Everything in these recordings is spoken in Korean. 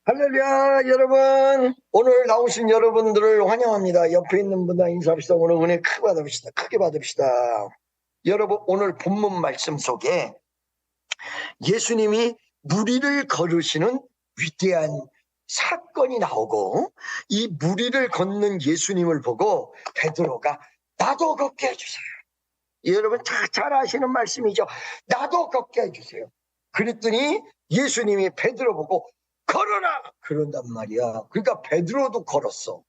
할렐루야, 여러분. 오늘 나오신 여러분들을 환영합니다. 옆에 있는 분과 인사합시다. 오늘 은혜 크게 받읍시다. 크게 받읍시다. 여러분, 오늘 본문 말씀 속에 예수님이 무리를 걸으시는 위대한 사건이 나오고, 이 무리를 걷는 예수님을 보고 베드로가 나도 걷게 해주세요. 여러분 다 잘 아시는 말씀이죠. 나도 걷게 해주세요. 그랬더니 예수님이 베드로 보고 걸어라! 그런단 말이야. 그러니까 베드로도 걸었어.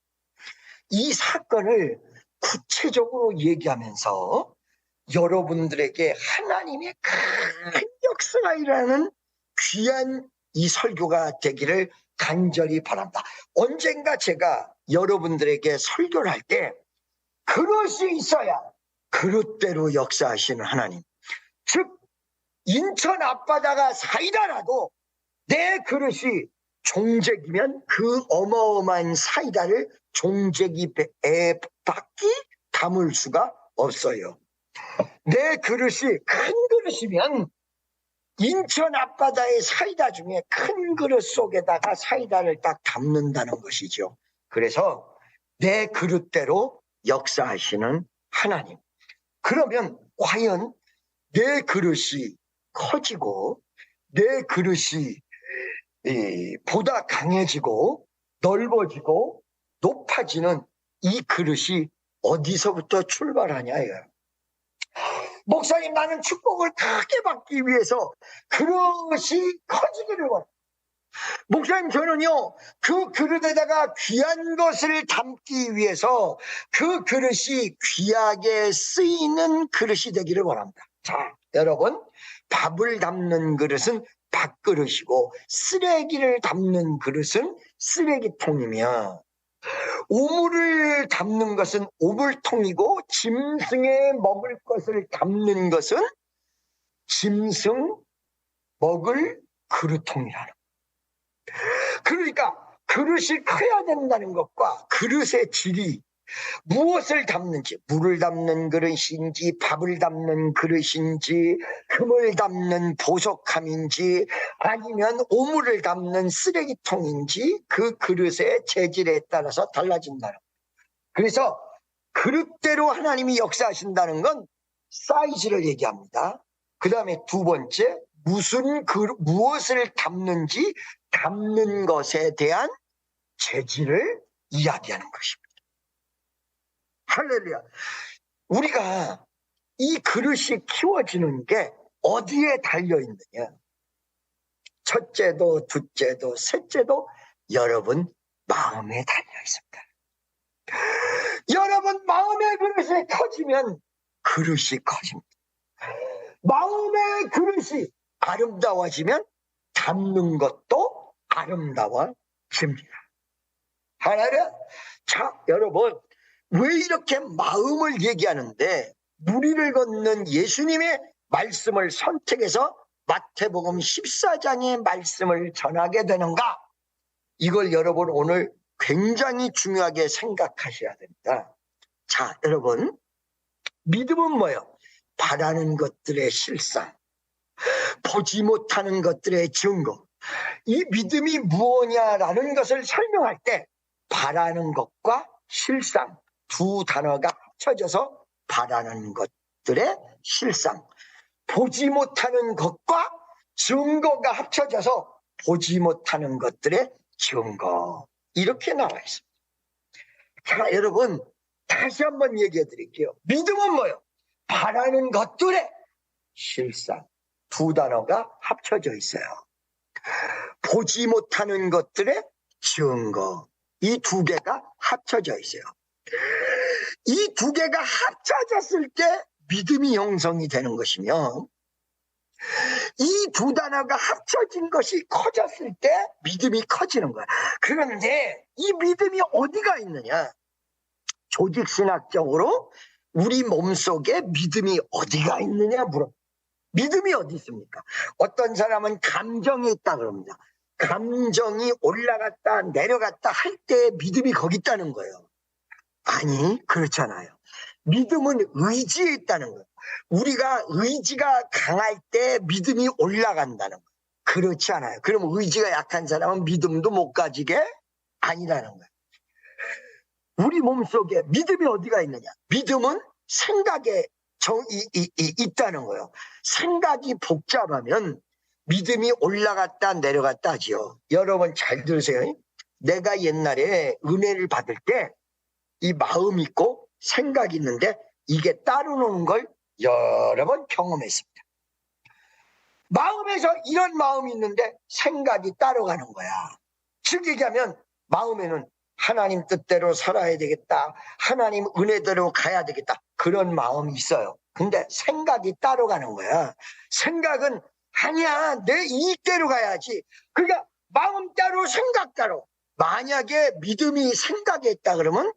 이 사건을 구체적으로 얘기하면서 여러분들에게 하나님의 큰 역사가 일어나는 귀한 이 설교가 되기를 간절히 바란다. 언젠가 제가 여러분들에게 설교를 할 때 그릇이 있어야 그릇대로 역사하시는 하나님, 즉 인천 앞바다가 사이다라도 내 그릇이 종재기면 그 어마어마한 사이다를 종재기에 밖에 담을 수가 없어요. 내 그릇이 큰 그릇이면 인천 앞바다의 사이다 중에 큰 그릇 속에다가 사이다를 딱 담는다는 것이죠. 그래서 내 그릇대로 역사하시는 하나님. 그러면 과연 내 그릇이 커지고 내 그릇이 보다 강해지고 넓어지고 높아지는 이 그릇이 어디서부터 출발하냐예요. 목사님, 나는 축복을 크게 받기 위해서 그릇이 커지기를 원해요. 목사님, 저는요 그 그릇에다가 귀한 것을 담기 위해서 그 그릇이 귀하게 쓰이는 그릇이 되기를 원합니다. 자, 여러분, 밥을 담는 그릇은 밥그릇이고 쓰레기를 담는 그릇은 쓰레기통이며, 우물을 담는 것은 우물통이고 짐승에 먹을 것을 담는 것은 짐승 먹을 그릇통이라는. 그러니까 그릇이 커야 된다는 것과 그릇의 질이 무엇을 담는지, 물을 담는 그릇인지 밥을 담는 그릇인지 금을 담는 보석함인지 아니면 오물을 담는 쓰레기통인지 그 그릇의 재질에 따라서 달라진다는 거예요. 그래서 그릇대로 하나님이 역사하신다는 건 사이즈를 얘기합니다. 그 다음에 두 번째, 무엇을 담는지 담는 것에 대한 재질을 이야기하는 것입니다. 할렐루야. 우리가 이 그릇이 키워지는 게 어디에 달려있느냐? 첫째도 둘째도 셋째도 여러분 마음에 달려있습니다. 여러분 마음의 그릇이 커지면 그릇이 커집니다. 마음의 그릇이 아름다워지면 담는 것도 아름다워집니다. 할렐루야. 자, 여러분, 왜 이렇게 마음을 얘기하는데 무리를 걷는 예수님의 말씀을 선택해서 마태복음 14장의 말씀을 전하게 되는가? 이걸 여러분 오늘 굉장히 중요하게 생각하셔야 됩니다. 자, 여러분, 믿음은 뭐예요? 바라는 것들의 실상, 보지 못하는 것들의 증거. 이 믿음이 무엇이냐라는 것을 설명할 때 바라는 것과 실상 두 단어가 합쳐져서 바라는 것들의 실상, 보지 못하는 것과 증거가 합쳐져서 보지 못하는 것들의 증거, 이렇게 나와 있습니다. 자, 여러분, 다시 한번 얘기해 드릴게요. 믿음은 뭐예요? 바라는 것들의 실상, 두 단어가 합쳐져 있어요. 보지 못하는 것들의 증거, 이 두 개가 합쳐져 있어요. 이 두 개가 합쳐졌을 때 믿음이 형성이 되는 것이며, 이 두 단어가 합쳐진 것이 커졌을 때 믿음이 커지는 거야. 그런데 이 믿음이 어디가 있느냐? 조직신학적으로 우리 몸속에 믿음이 어디가 있느냐 물어. 믿음이 어디 있습니까? 어떤 사람은 감정이 있다 그럽니다. 감정이 올라갔다 내려갔다 할 때 믿음이 거기 있다는 거예요. 아니, 그렇잖아요. 믿음은 의지에 있다는 거예요. 우리가 의지가 강할 때 믿음이 올라간다는 거예요. 그렇지 않아요. 그럼 의지가 약한 사람은 믿음도 못 가지게 아니라는 거예요. 우리 몸속에 믿음이 어디가 있느냐? 믿음은 생각에 있다는 거예요. 생각이 복잡하면 믿음이 올라갔다 내려갔다 하지요. 여러분 잘 들으세요. 내가 옛날에 은혜를 받을 때 이 마음이 있고 생각이 있는데 이게 따로 노는 걸 여러 번 경험했습니다. 마음에서 이런 마음이 있는데 생각이 따로 가는 거야. 즉 얘기하면 마음에는 하나님 뜻대로 살아야 되겠다, 하나님 은혜대로 가야 되겠다, 그런 마음이 있어요. 근데 생각이 따로 가는 거야. 생각은 아니야, 내 이익대로 가야지. 그러니까 마음 따로 생각 따로. 만약에 믿음이 생각에 있다 그러면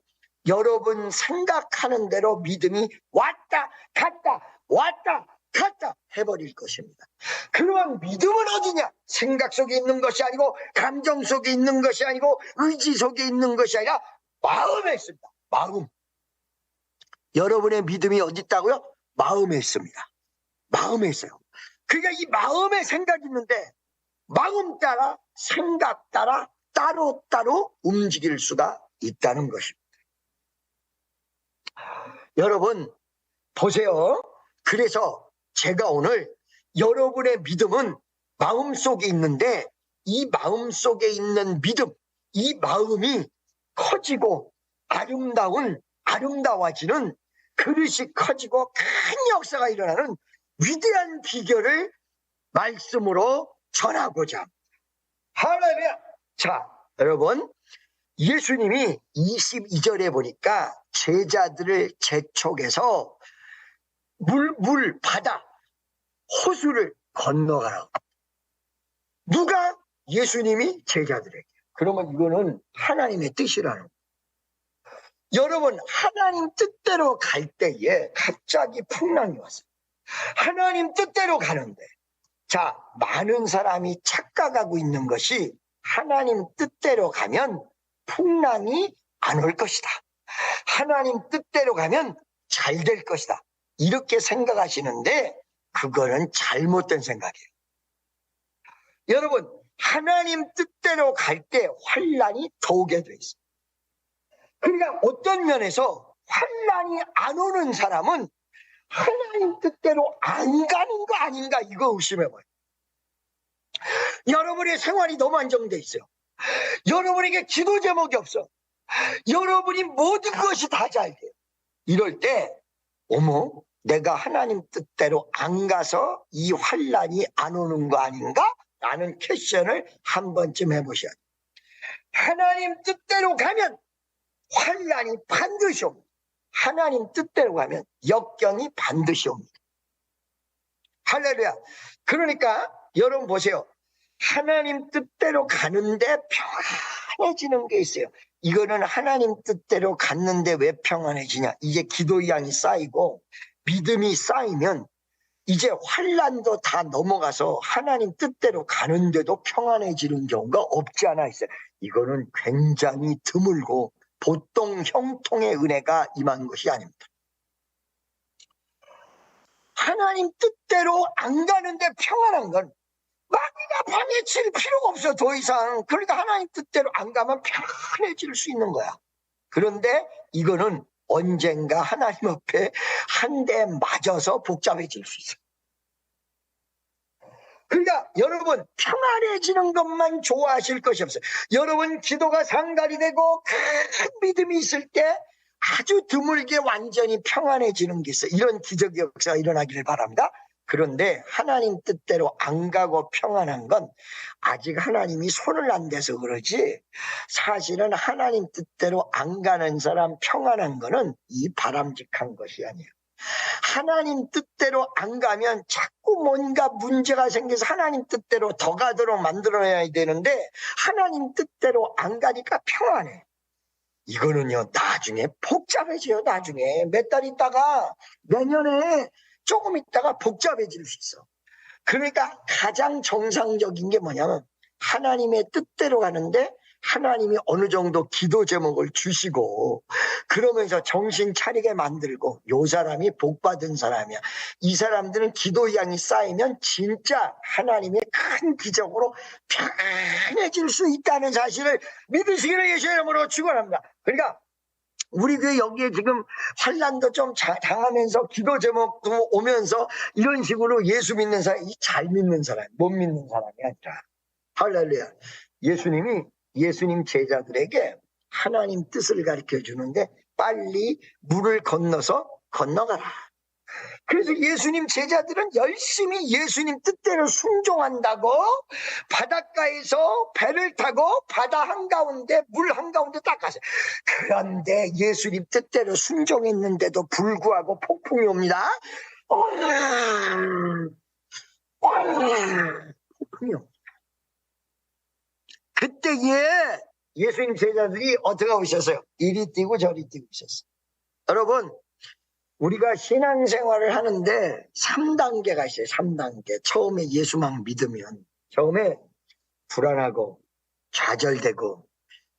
여러분 생각하는 대로 믿음이 왔다 갔다 왔다 갔다 해버릴 것입니다. 그러면 믿음은 어디냐? 생각 속에 있는 것이 아니고, 감정 속에 있는 것이 아니고, 의지 속에 있는 것이 아니라 마음에 있습니다. 마음. 여러분의 믿음이 어디 있다고요? 마음에 있습니다. 마음에 있어요. 그러니까 이 마음에 생각이 있는데 마음 따라 생각 따라 따로따로 움직일 수가 있다는 것입니다. 여러분 보세요. 그래서 제가 오늘 여러분의 믿음은 마음속에 있는데 이 마음속에 있는 믿음, 이 마음이 커지고 아름다워지는, 그릇이 커지고 큰 역사가 일어나는 위대한 비결을 말씀으로 전하고자 합니다. 할렐루야. 자, 여러분, 예수님이 22절에 보니까 제자들을 재촉해서 바다, 호수를 건너가라고. 누가? 예수님이 제자들에게. 그러면 이거는 하나님의 뜻이라는 거예요. 여러분, 하나님 뜻대로 갈 때에 갑자기 풍랑이 왔어요. 하나님 뜻대로 가는데, 자, 많은 사람이 착각하고 있는 것이 하나님 뜻대로 가면 풍랑이 안 올 것이다, 하나님 뜻대로 가면 잘 될 것이다, 이렇게 생각하시는데 그거는 잘못된 생각이에요. 여러분, 하나님 뜻대로 갈 때 환난이 더 오게 돼 있어요. 그러니까 어떤 면에서 환난이 안 오는 사람은 하나님 뜻대로 안 가는 거 아닌가, 이거 의심해봐요. 여러분의 생활이 너무 안정돼 있어요. 여러분에게 기도 제목이 없어. 여러분이 모든 것이 다 잘 돼요. 이럴 때 어머, 내가 하나님 뜻대로 안 가서 이 환난이 안 오는 거 아닌가? 라는 퀘션을 한 번쯤 해보셔야 돼요. 하나님 뜻대로 가면 환난이 반드시 옵니다. 하나님 뜻대로 가면 역경이 반드시 옵니다. 할렐루야. 그러니까 여러분 보세요. 하나님 뜻대로 가는데 평안해지는 게 있어요. 이거는 하나님 뜻대로 갔는데 왜 평안해지냐? 이제 기도의 양이 쌓이고 믿음이 쌓이면 이제 환난도 다 넘어가서 하나님 뜻대로 가는데도 평안해지는 경우가 없지 않아 있어요. 이거는 굉장히 드물고 보통 형통의 은혜가 임한 것이 아닙니다. 하나님 뜻대로 안 가는데 평안한 건 마귀가 방해칠 필요가 없어, 더 이상. 그러니까 하나님 뜻대로 안 가면 평안해질 수 있는 거야. 그런데 이거는 언젠가 하나님 앞에 한 대 맞아서 복잡해질 수 있어. 그러니까 여러분, 평안해지는 것만 좋아하실 것이 없어요. 여러분 기도가 상달이 되고 큰 믿음이 있을 때 아주 드물게 완전히 평안해지는 게 있어요. 이런 기적의 역사가 일어나기를 바랍니다. 그런데 하나님 뜻대로 안 가고 평안한 건 아직 하나님이 손을 안 대서 그러지, 사실은 하나님 뜻대로 안 가는 사람 평안한 거는 이 바람직한 것이 아니에요. 하나님 뜻대로 안 가면 자꾸 뭔가 문제가 생겨서 하나님 뜻대로 더 가도록 만들어야 되는데 하나님 뜻대로 안 가니까 평안해. 이거는요, 나중에 복잡해져요. 나중에 몇 달 있다가 내년에 조금 있다가 복잡해질 수 있어. 그러니까 가장 정상적인 게 뭐냐면 하나님의 뜻대로 가는데 하나님이 어느 정도 기도 제목을 주시고 그러면서 정신 차리게 만들고 요 사람이 복 받은 사람이야. 이 사람들은 기도 양이 쌓이면 진짜 하나님의 큰 기적으로 편해질 수 있다는 사실을 믿으시기를 예수의 이름으로 축원합니다. 그러니까 우리 교회 여기에 지금 환난도 좀 당하면서 기도 제목도 오면서 이런 식으로 예수 믿는 사람이 잘 믿는 사람, 못 믿는 사람이 아니라 할렐루야. 예수님 제자들에게 하나님 뜻을 가르쳐 주는데 빨리 물을 건너가라. 그래서 예수님 제자들은 열심히 예수님 뜻대로 순종한다고 바닷가에서 배를 타고 바다 한가운데 물 한가운데 딱 갔어요. 그런데 예수님 뜻대로 순종했는데도 불구하고 폭풍이 옵니다. 폭풍이 옵니다. 그때에 예수님 제자들이 어떻게 오셨어요? 이리 뛰고 저리 뛰고 있었어요. 여러분, 우리가 신앙생활을 하는데 3단계가 있어요. 3단계. 처음에 예수만 믿으면 처음에 불안하고 좌절되고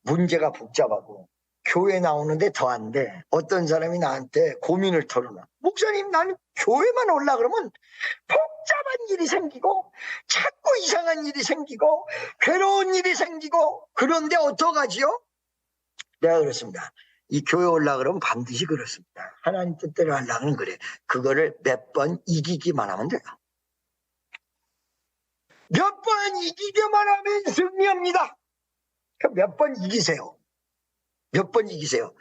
문제가 복잡하고 교회 나오는데 더 안 돼. 어떤 사람이 나한테 고민을 털어놔. 목사님, 나는 교회만 올라 그러면 복잡한 일이 생기고 자꾸 이상한 일이 생기고 괴로운 일이 생기고 그런데 어떡하지요? 내가 그렇습니다. 이 교회 올라 그러면 반드시 그렇습니다. 하나님 뜻대로 하려면 그래. 그거를 몇 번 이기기만 하면 돼요. 몇 번 이기기만 하면 승리합니다. 몇 번 이기세요. 몇 번 이기세요.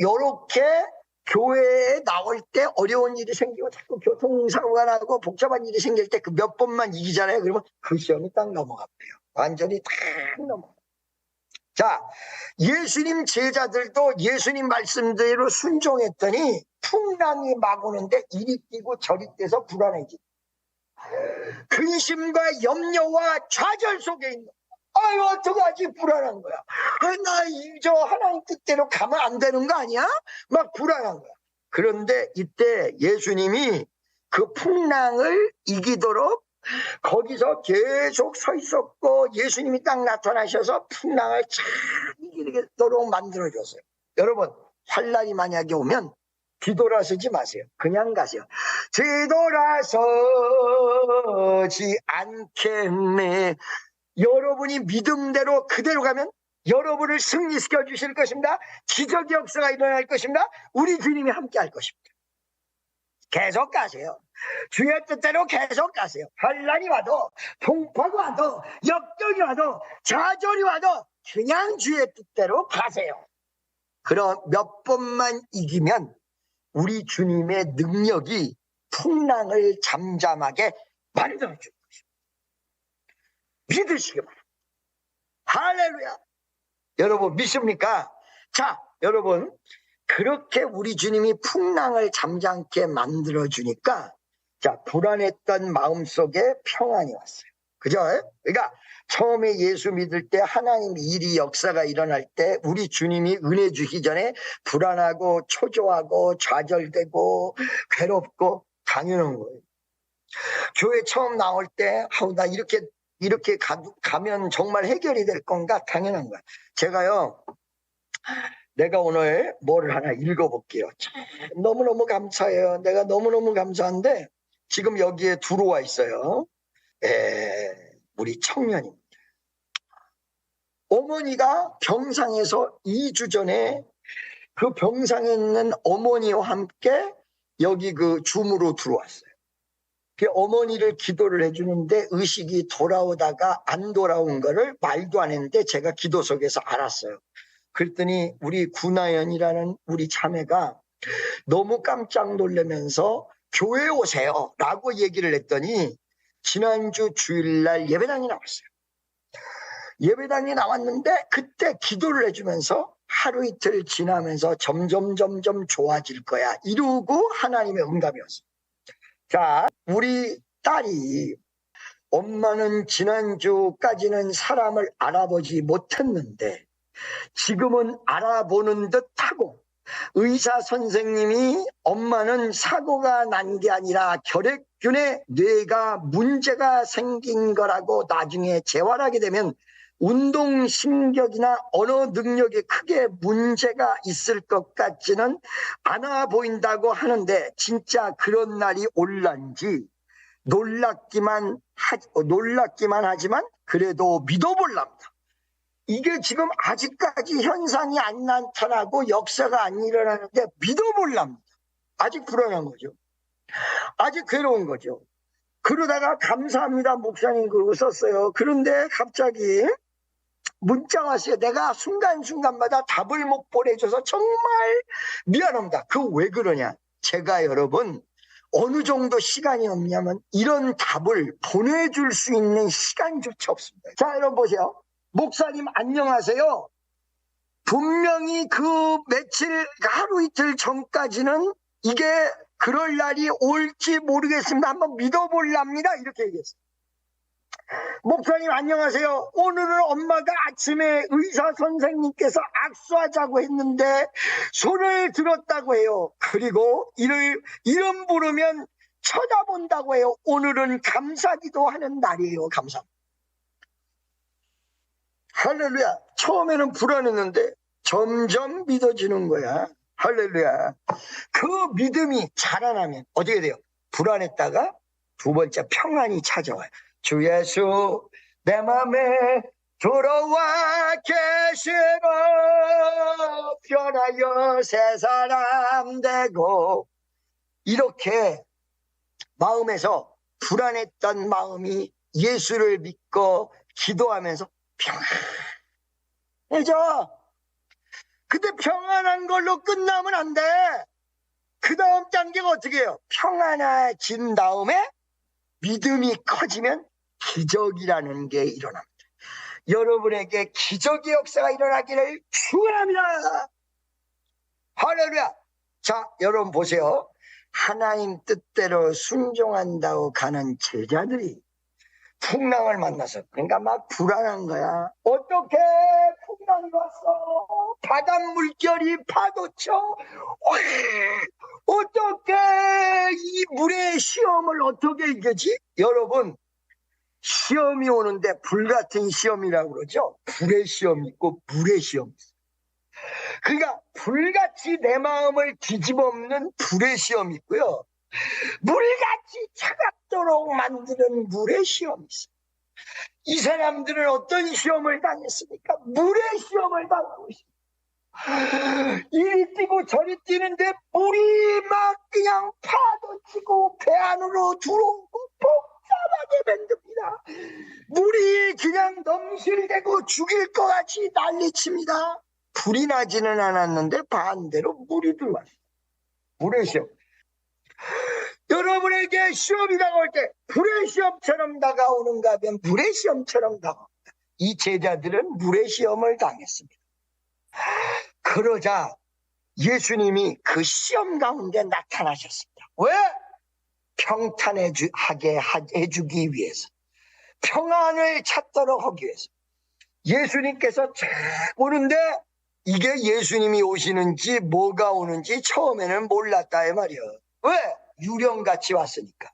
요렇게 교회에 나올 때 어려운 일이 생기고 자꾸 교통사고가 나고 복잡한 일이 생길 때 그 몇 번만 이기잖아요. 그러면 그 시험이 딱 넘어갑니다. 완전히 딱 넘어갑니다. 자, 예수님 제자들도 예수님 말씀대로 순종했더니 풍랑이 막 오는데 이리 뛰고 저리 뛰어서 불안해지. 근심과 염려와 좌절 속에 있는 아유 어떡하지 불안한 거야. 나 저 하나님 뜻대로 가면 안 되는 거 아니야? 막 불안한 거야. 그런데 이때 예수님이 그 풍랑을 이기도록 거기서 계속 서 있었고 예수님이 딱 나타나셔서 풍랑을 잘 이기도록 만들어줬어요. 여러분, 환난이 만약에 오면 뒤돌아서지 마세요. 그냥 가세요. 뒤돌아서지 않겠네. 여러분이 믿음대로 그대로 가면 여러분을 승리시켜 주실 것입니다. 기적의 역사가 일어날 것입니다. 우리 주님이 함께 할 것입니다. 계속 가세요. 주의 뜻대로 계속 가세요. 환난이 와도 풍파가 와도 역경이 와도 좌절이 와도 그냥 주의 뜻대로 가세요. 그럼 몇 번만 이기면 우리 주님의 능력이 풍랑을 잠잠하게 만들어줄 것입니다. 믿으시기 바랍니다. 할렐루야. 여러분 믿습니까? 자, 여러분 그렇게 우리 주님이 풍랑을 잠잠게 만들어주니까 자, 불안했던 마음속에 평안이 왔어요. 그죠? 그러니까 처음에 예수 믿을 때 하나님 일이 역사가 일어날 때 우리 주님이 은혜 주기 전에 불안하고 초조하고 좌절되고 괴롭고 당연한 거예요. 교회 처음 나올 때 나 이렇게 가면 정말 해결이 될 건가? 당연한 거야. 제가요, 내가 오늘 뭐를 하나 읽어볼게요. 너무너무 감사해요. 내가 너무너무 감사한데 지금 여기에 들어와 있어요. 우리 청년입니다. 어머니가 병상에서 2주 전에 그 병상에 있는 어머니와 함께 여기 그 줌으로 들어왔어요. 그 어머니를 기도를 해주는데 의식이 돌아오다가 안 돌아온 거를 말도 안 했는데 제가 기도 속에서 알았어요. 그랬더니 우리 구나연이라는 우리 자매가 너무 깜짝 놀라면서 교회 오세요 라고 얘기를 했더니 지난주 주일날 예배당이 나왔어요. 예배당이 나왔는데 그때 기도를 해주면서 하루 이틀 지나면서 점점 좋아질 거야 이러고 하나님의 응답이었어요. 자, 우리 딸이 엄마는 지난주까지는 사람을 알아보지 못했는데 지금은 알아보는 듯하고 의사 선생님이 엄마는 사고가 난 게 아니라 결핵균에 뇌가 문제가 생긴 거라고 나중에 재활하게 되면 운동신경이나 언어 능력에 크게 문제가 있을 것 같지는 않아 보인다고 하는데 진짜 그런 날이 올란지 놀랍기만 하지만 그래도 믿어볼랍니다. 이게 지금 아직까지 현상이 안 나타나고 역사가 안 일어나는데 믿어볼랍니다. 아직 불안한 거죠. 아직 괴로운 거죠. 그러다가 감사합니다 목사님 그러고 썼어요. 그런데 갑자기 문자 왔어요. 내가 순간순간마다 답을 못 보내줘서 정말 미안합니다. 그 왜 그러냐. 제가 여러분 어느 정도 시간이 없냐면 이런 답을 보내줄 수 있는 시간조차 없습니다. 자 여러분 보세요. 목사님 안녕하세요. 분명히 그 며칠 하루 이틀 전까지는 이게 그럴 날이 올지 모르겠습니다. 한번 믿어볼랍니다. 이렇게 얘기했어요. 목사님 안녕하세요. 오늘은 엄마가 아침에 의사 선생님께서 악수하자고 했는데 손을 들었다고 해요. 그리고 이름 부르면 쳐다본다고 해요. 오늘은 감사기도 하는 날이에요. 감사. 할렐루야. 처음에는 불안했는데 점점 믿어지는 거야. 할렐루야. 그 믿음이 자라나면 어떻게 돼요? 불안했다가 두 번째 평안이 찾아와요. 주 예수 내 맘에 들어와 계시고 변하여 새 사람 되고 이렇게 마음에서 불안했던 마음이 예수를 믿고 기도하면서 평안해져. 근데 평안한 걸로 끝나면 안 돼. 그 다음 단계가 어떻게 해요? 평안해진 다음에 믿음이 커지면 기적이라는 게 일어납니다. 여러분에게 기적의 역사가 일어나기를 축원합니다. 할렐루야. 자, 여러분 보세요. 하나님 뜻대로 순종한다고 가는 제자들이 풍랑을 만나서 그러니까 막 불안한 거야. 어떻게 풍랑이 왔어? 바닷물결이 파도쳐. 어떻게 이 물의 시험을 어떻게 이기지? 여러분 시험이 오는데 불같은 시험이라고 그러죠. 불의 시험이 있고 물의 시험이 있어요. 그러니까 불같이 내 마음을 뒤집어엎는 불의 시험이 있고요. 물같이 차갑도록 만드는 물의 시험이 있어요. 이 사람들은 어떤 시험을 당했습니까? 물의 시험을 당하고 있습니다. 이리 뛰고 저리 뛰는데 물이 막 그냥 파도치고 배 안으로 들어오고 복잡하게 만듭니다. 물이 그냥 넘실대고 죽일 것 같이 난리칩니다. 불이 나지는 않았는데 반대로 물이 들어왔어요. 물의 시험. 여러분에게 시험이 다가올 때 불의 시험처럼 다가오는가 하면 물의 시험처럼 다가옵니다. 이 제자들은 물의 시험을 당했습니다. 그러자 예수님이 그 시험 가운데 나타나셨습니다. 왜? 평탄하게 해주기 위해서. 평안을 찾도록 하기 위해서. 예수님께서 쫙 오는데 이게 예수님이 오시는지 뭐가 오는지 처음에는 몰랐다 이 말이에요. 왜? 유령같이 왔으니까.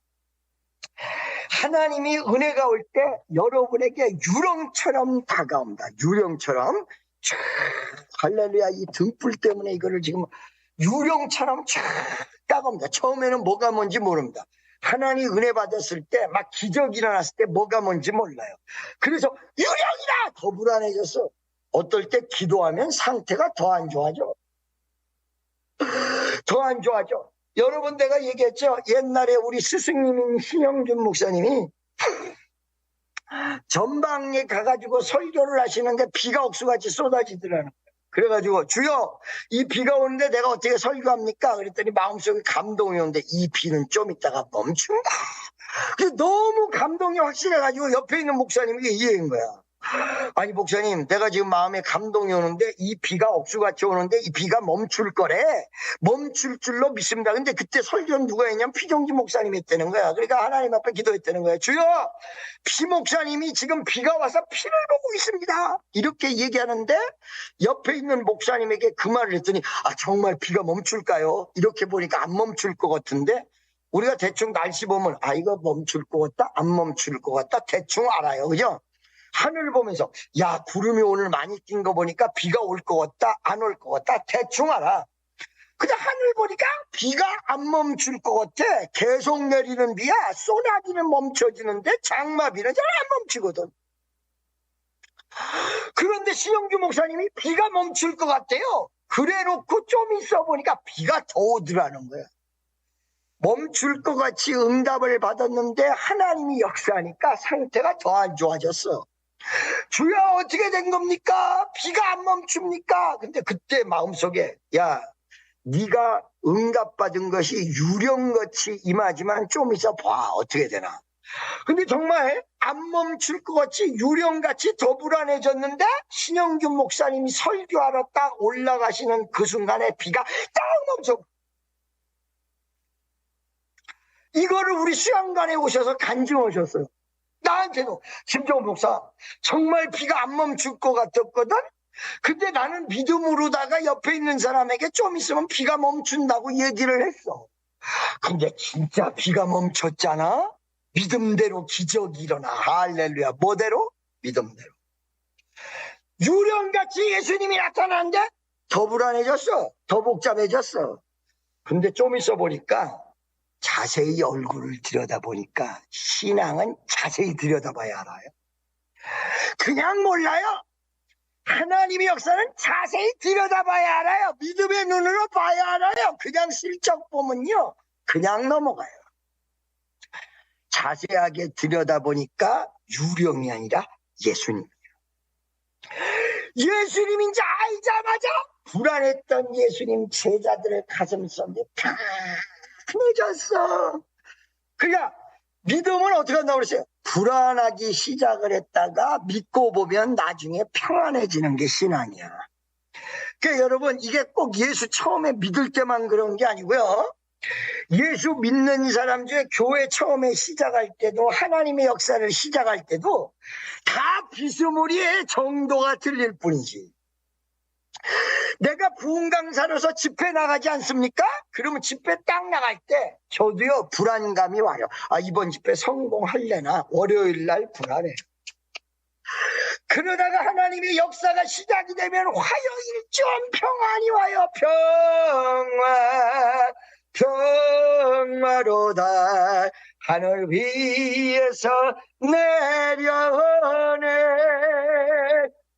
하나님이 은혜가 올 때 여러분에게 유령처럼 다가온다. 유령처럼 쫙, 할렐루야. 이 등불 때문에 이거를 지금 유령처럼 쫙 다가옵니다. 처음에는 뭐가 뭔지 모릅니다. 하나님 은혜 받았을 때 막 기적이 일어났을 때 뭐가 뭔지 몰라요. 그래서 유령이다! 더 불안해졌어. 어떨 때 기도하면 상태가 더 안 좋아져. 더 안 좋아져. 여러분 내가 얘기했죠. 옛날에 우리 스승님인 신영준 목사님이 전방에 가가지고 설교를 하시는데 비가 억수같이 쏟아지더라는 거예요. 그래가지고 주여 이 비가 오는데 내가 어떻게 설교합니까? 그랬더니 마음속에 감동이 오는데 이 비는 좀 있다가 멈춘다. 그래서 너무 감동이 확실해가지고 옆에 있는 목사님이 이해한 거야. 아니 목사님 내가 지금 마음에 감동이 오는데 이 비가 억수같이 오는데 이 비가 멈출 거래. 멈출 줄로 믿습니다. 근데 그때 설교는 누가 했냐면 피정지 목사님이 했다는 거야. 그러니까 하나님 앞에 기도했다는 거야. 주여 피 목사님이 지금 비가 와서 피를 보고 있습니다. 이렇게 얘기하는데 옆에 있는 목사님에게 그 말을 했더니 아 정말 비가 멈출까요? 이렇게 보니까 안 멈출 것 같은데 우리가 대충 날씨 보면 아 이거 멈출 것 같다 안 멈출 것 같다 대충 알아요. 그죠? 하늘 보면서 야, 구름이 오늘 많이 낀 거 보니까 비가 올 것 같다, 안 올 것 같다, 대충 알아. 근데 하늘 보니까 비가 안 멈출 것 같아. 계속 내리는 비야. 소나기는 멈춰지는데 장마비는 잘 안 멈추거든. 그런데 신영주 목사님이 비가 멈출 것 같아요. 그래놓고 좀 있어 보니까 비가 더 오더라는 거야. 멈출 것 같이 응답을 받았는데 하나님이 역사하니까 상태가 더 안 좋아졌어. 주야, 어떻게 된 겁니까? 비가 안 멈춥니까? 근데 그때 마음속에 야, 네가 응답받은 것이 유령같이 임하지만 좀 있어 봐, 어떻게 되나. 근데 정말 안 멈출 것 같이 유령같이 더 불안해졌는데 신영균 목사님이 설교하러 딱 올라가시는 그 순간에 비가 딱 멈춰. 이거를 우리 수양관에 오셔서 간증하셨어요. 나한테도 김정은 목사, 정말 비가 안 멈출 것 같았거든. 근데 나는 믿음으로다가 옆에 있는 사람에게 좀 있으면 비가 멈춘다고 얘기를 했어. 근데 진짜 비가 멈췄잖아. 믿음대로 기적이 일어나. 할렐루야. 뭐대로? 믿음대로. 유령같이 예수님이 나타났는데 더 불안해졌어. 더 복잡해졌어. 근데 좀 있어 보니까 자세히 얼굴을 들여다보니까 신앙은 자세히 들여다봐야 알아요. 그냥 몰라요. 하나님의 역사는 자세히 들여다봐야 알아요. 믿음의 눈으로 봐야 알아요. 그냥 슬쩍 보면요, 그냥 넘어가요. 자세하게 들여다보니까 유령이 아니라 예수님이에요. 예수님인지 알자마자 불안했던 예수님 제자들의 가슴속에 편해졌어. 그러니까 믿음은 어떻게 한다고 그랬어요? 불안하기 시작을 했다가 믿고 보면 나중에 평안해지는 게 신앙이야. 그러니까 여러분, 이게 꼭 예수 처음에 믿을 때만 그런 게 아니고요. 예수 믿는 사람 중에 교회 처음에 시작할 때도 하나님의 역사를 시작할 때도 다 비스무리의 정도가 틀릴 뿐이지. 내가 부흥 강사로서 집회 나가지 않습니까? 그러면 집회 딱 나갈 때 저도요 불안감이 와요. 아, 이번 집회 성공할래나? 월요일 날 불안해. 그러다가 하나님의 역사가 시작이 되면 화요일쯤 평안이 와요. 평화로다 하늘 위에서 내려오네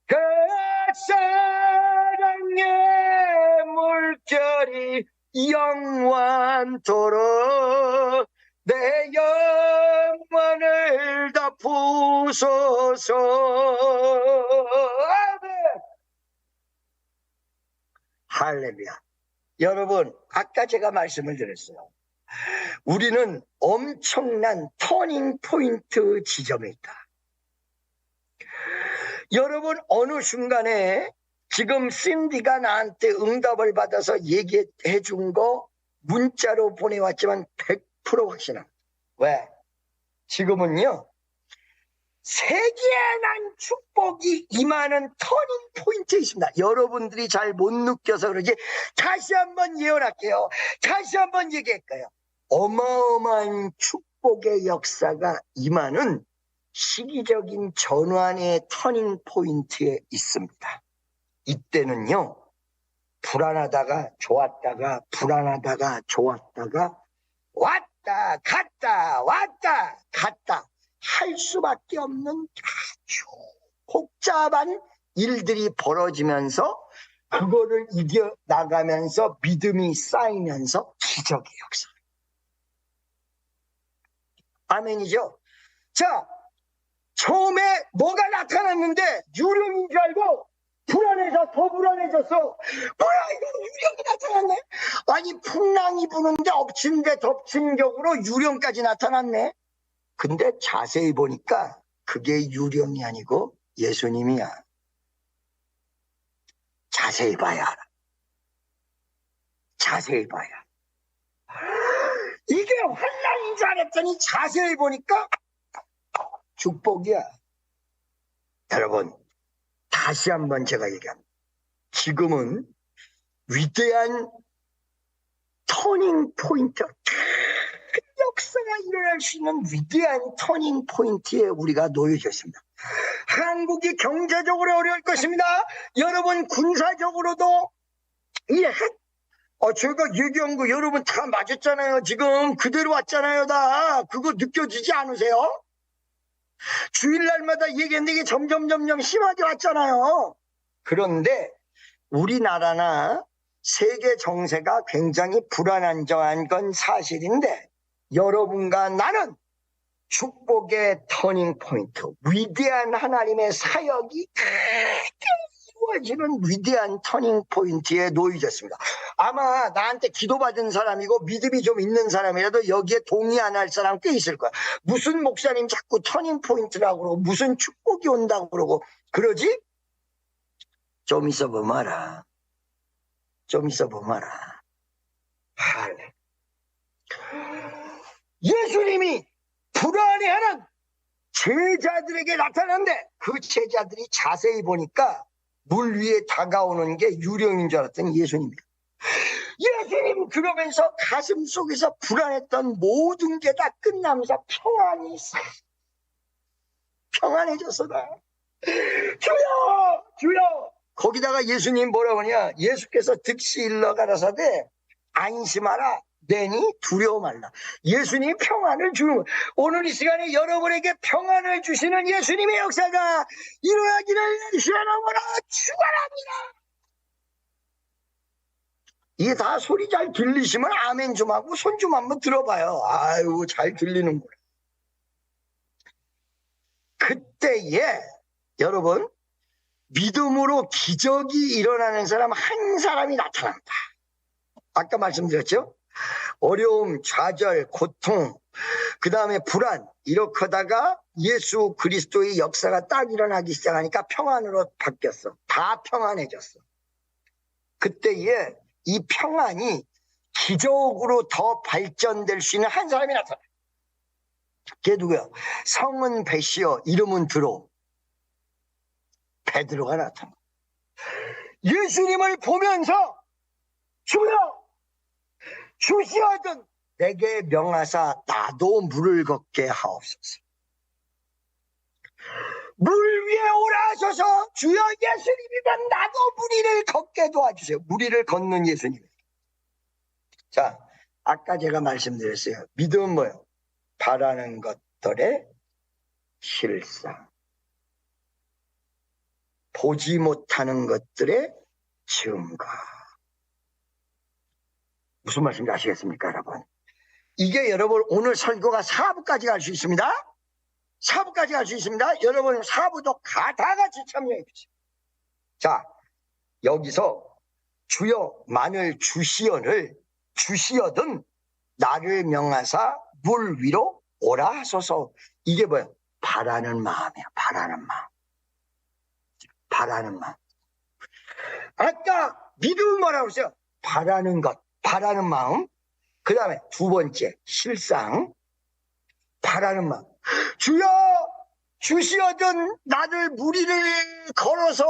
그 사랑의 물결이 영원토록 내 영혼을 다 부소서. 아멘. 할렐루야. 여러분, 아까 제가 말씀을 드렸어요. 우리는 엄청난 터닝 포인트 지점에 있다. 여러분, 어느 순간에 지금 신디가 나한테 응답을 받아서 얘기해 준 거 문자로 보내왔지만 100% 확신합니다. 왜? 지금은요, 세계난 축복이 임하는 터닝 포인트에 있습니다. 여러분들이 잘 못 느껴서 그러지 다시 한번 예언할게요. 다시 한번 얘기할까요? 어마어마한 축복의 역사가 임하는 시기적인 전환의 터닝 포인트에 있습니다. 이때는요, 불안하다가 좋았다가 불안하다가 좋았다가 왔다 갔다 왔다 갔다 할 수밖에 없는 아주 복잡한 일들이 벌어지면서 그거를 이겨나가면서 믿음이 쌓이면서 기적의 역사. 아멘이죠? 자, 처음에 뭐가 나타났는데 유령인 줄 알고 불안해서 더 불안해졌어. 뭐야, 이거 유령이 나타났네? 아니, 풍랑이 부는데 엎친 데 덮친 격으로 유령까지 나타났네. 근데 자세히 보니까 그게 유령이 아니고 예수님이야. 자세히 봐야 알아. 자세히 봐야. 이게 환난인 줄 알았더니 자세히 보니까 축복이야. 여러분, 다시 한번 제가 얘기합니다. 지금은 위대한 터닝 포인트, 큰 역사가 일어날 수 있는 위대한 터닝 포인트에 우리가 놓여져 있습니다. 한국이 경제적으로 어려울 것입니다. 여러분 군사적으로도 이 제가 얘기한 거 여러분 다 맞았잖아요. 지금 그대로 왔잖아요. 다 그거 느껴지지 않으세요? 주일날마다 얘기했는데 이게 점점 심하게 왔잖아요. 그런데 우리나라나 세계 정세가 굉장히 불안한정한 건 사실인데 여러분과 나는 축복의 터닝 포인트, 위대한 하나님의 사역이 이루어지는 위대한 터닝 포인트에 놓여졌습니다. 아마 나한테 기도받은 사람이고 믿음이 좀 있는 사람이라도 여기에 동의 안 할 사람 꽤 있을 거야. 무슨 목사님 자꾸 터닝 포인트라고 그러고 무슨 축복이 온다고 그러고 그러지? 좀 있어 보마라. 좀 있어 보마라. 예수님이 불안해하는 제자들에게 나타났는데 그 제자들이 자세히 보니까 물 위에 다가오는 게 유령인 줄 알았더니 예수님이에요. 예수님 그러면서 가슴 속에서 불안했던 모든 게 다 끝나면서 평안해졌어. 주여 주여. 거기다가 예수님 뭐라고 하냐. 예수께서 득시 일러 가라사대 안심하라 내니 두려워 말라. 예수님 평안을 주는 거예요. 오늘 이 시간에 여러분에게 평안을 주시는 예수님의 역사가 일어나기를 시원하거나 축원합니다. 이게 다 소리 잘 들리시면 아멘 좀 하고 손 좀 한번 들어봐요. 아유 잘 들리는구나. 그때에 여러분 믿음으로 기적이 일어나는 사람 한 사람이 나타납니다. 아까 말씀드렸죠? 어려움, 좌절, 고통, 그 다음에 불안 이렇게 하다가 예수 그리스도의 역사가 딱 일어나기 시작하니까 평안으로 바뀌었어. 다 평안해졌어. 그때에 이 평안이 기적으로 더 발전될 수 있는 한 사람이 나타나. 걔 누구야? 성은 베시어 이름은 드로. 베드로가 나타나. 예수님을 보면서 주여 주시하든 내게 명하사 나도 물을 걷게 하옵소서. 물 위에 오라 하소서. 주여 예수님이면 나도 무리를 걷게 도와주세요. 무리를 걷는 예수님. 자, 아까 제가 말씀드렸어요. 믿음은 뭐예요? 바라는 것들의 실상. 보지 못하는 것들의 증거. 무슨 말씀인지 아시겠습니까, 여러분? 이게 여러분 오늘 설교가 4부까지 갈 수 있습니다. 4부까지 갈 수 있습니다. 여러분 4부도 다 같이 참여해 주세요. 자, 여기서 주여 만일 주시어든 나를 명하사 물 위로 오라 하소서. 이게 뭐야? 바라는 마음이야. 바라는 마음. 바라는 마음. 아까 믿음은 뭐라고 했어요? 바라는 것, 바라는 마음. 그 다음에 두 번째 실상, 바라는 마음. 주여 주시어든 나를 무리를 걸어서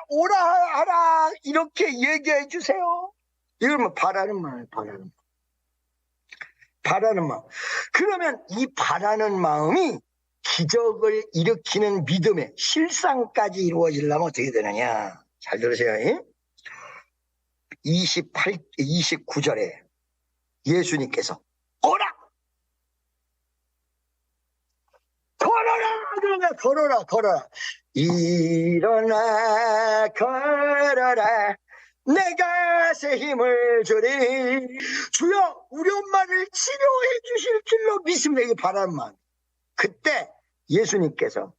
오라 하라 이렇게 얘기해 주세요. 이러면 바라는 마음이에요. 바라는 마음. 바라는 마음. 그러면 이 바라는 마음이 기적을 일으키는 믿음의 실상까지 이루어지려면 어떻게 되느냐. 잘 들으세요. 29절에 예수님께서 오라! 걸어라. 일어나 걸어라. 내가 새 힘을 주리. 주여 우리 엄마를 치료해 주실 줄로 믿습니다. 이게 바라는 마음. 그때 예수님께서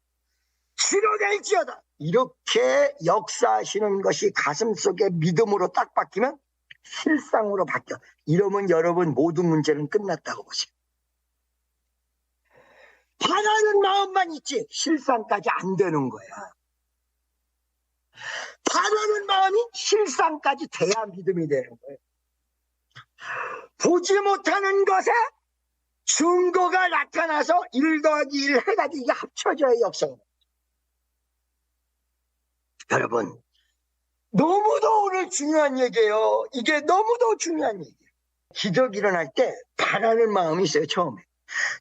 치료될지어다 이렇게 역사하시는 것이 가슴속에 믿음으로 딱 바뀌면 실상으로 바뀌어. 이러면 여러분 모든 문제는 끝났다고 보세요. 바라는 마음만 있지 실상까지 안 되는 거야. 바라는 마음이 실상까지 돼야 믿음이 되는 거예요. 보지 못하는 것에 증거가 나타나서 1 더하기 1 해가지고 이게 합쳐져야 역사가. 여러분 너무도 오늘 중요한 얘기예요. 이게 너무도 중요한 얘기예요. 기적이 일어날 때 바라는 마음이 있어요. 처음에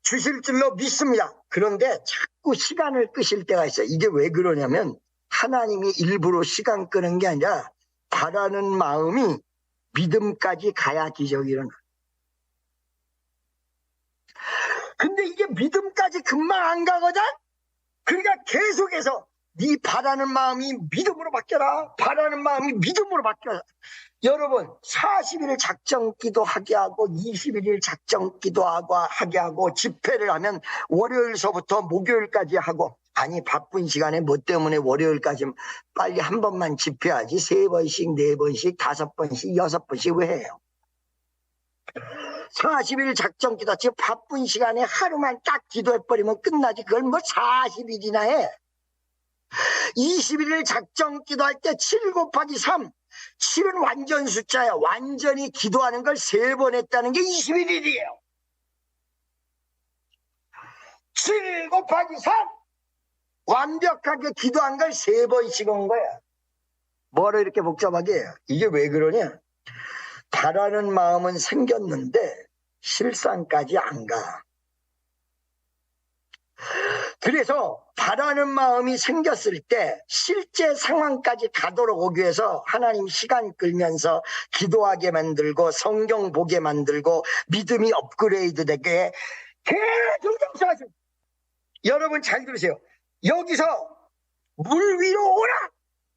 주실 줄로 믿습니다. 그런데 자꾸 시간을 끄실 때가 있어요. 이게 왜 그러냐면 하나님이 일부러 시간 끄는 게 아니라 바라는 마음이 믿음까지 가야 기적이 일어나. 근데 이게 믿음까지 금방 안 가거든. 그러니까 계속해서 네 바라는 마음이 믿음으로 바뀌어라. 바라는 마음이 믿음으로 바뀌어라. 여러분 40일 작정 기도하게 하고 21일 작정 기도하게 하고 집회를 하면 월요일서부터 목요일까지 하고, 아니 바쁜 시간에 뭐 때문에 월요일까지 빨리 한 번만 집회하지 3번씩 4번씩 5번씩 6번씩 왜 해요? 40일 작정 기도, 지금 바쁜 시간에 하루만 딱 기도해버리면 끝나지. 그걸 뭐 40일이나 해. 21일 작정 기도할 때 7 곱하기 3, 7은 완전 숫자야. 완전히 기도하는 걸 3번 했다는 게 21일이에요. 7 곱하기 3, 완벽하게 기도한 걸 3번씩 온 거야. 뭐를 이렇게 복잡하게 해요? 이게 왜 그러냐? 바라는 마음은 생겼는데 실상까지 안 가. 그래서 바라는 마음이 생겼을 때 실제 상황까지 가도록 오기 위해서 하나님 시간 끌면서 기도하게 만들고 성경 보게 만들고 믿음이 업그레이드 되게 계속 역사하십니다. 여러분 잘 들으세요. 여기서 물 위로 오라!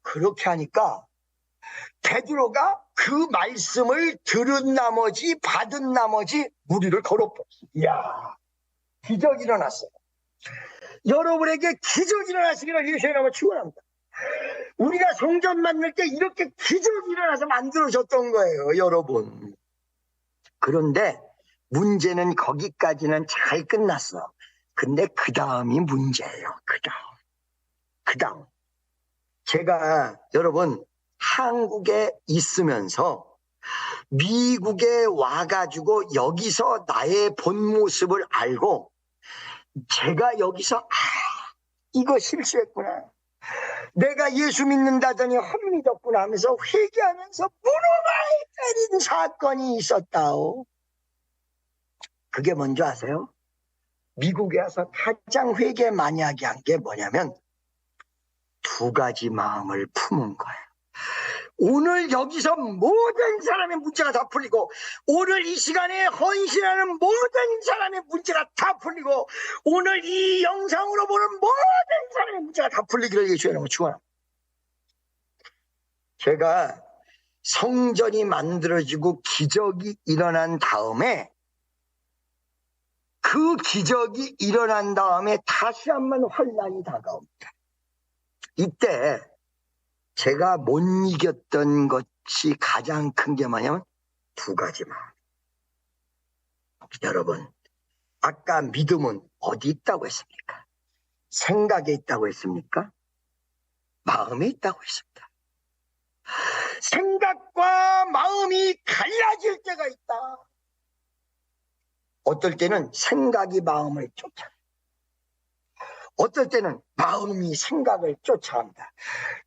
그렇게 하니까 베드로가 그 말씀을 들은 나머지 받은 나머지 물 위를 걸어버렸어요. 이야, 기적이 일어났어요. 여러분에게 기적이 일어나시기를 예수의 이름으로 축원합니다. 우리가 성전 만들 때 이렇게 기적이 일어나서 만들어졌던 거예요, 여러분. 그런데 문제는 거기까지는 잘 끝났어. 근데 그 다음이 문제예요. 그 다음. 제가 여러분 한국에 있으면서 미국에 와가지고 여기서 나의 본 모습을 알고 제가 여기서 이거 실수했구나. 내가 예수 믿는다더니 헛 믿었구나 하면서 회개하면서 무릎을 때린 사건이 있었다오. 그게 뭔지 아세요? 미국에 와서 가장 회개 많이 하게 한 게 뭐냐면 2가지 마음을 품은 거예요. 오늘 여기서 모든 사람의 문제가 다 풀리고, 오늘 이 시간에 헌신하는 모든 사람의 문제가 다 풀리고, 오늘 이 영상으로 보는 모든 사람의 문제가 다 풀리기를 예수의 이름으로 축원합니다. 제가 성전이 만들어지고 기적이 일어난 다음에, 그 기적이 일어난 다음에 다시 한번 환난이 다가옵니다. 이때 제가 못 이겼던 것이 가장 큰 게 뭐냐면 2가지 마음. 여러분, 아까 믿음은 어디 있다고 했습니까? 생각에 있다고 했습니까? 마음에 있다고 했습니다. 생각과 마음이 갈라질 때가 있다. 어떨 때는 생각이 마음을 쫓아, 어떨 때는 마음이 생각을 쫓아옵니다.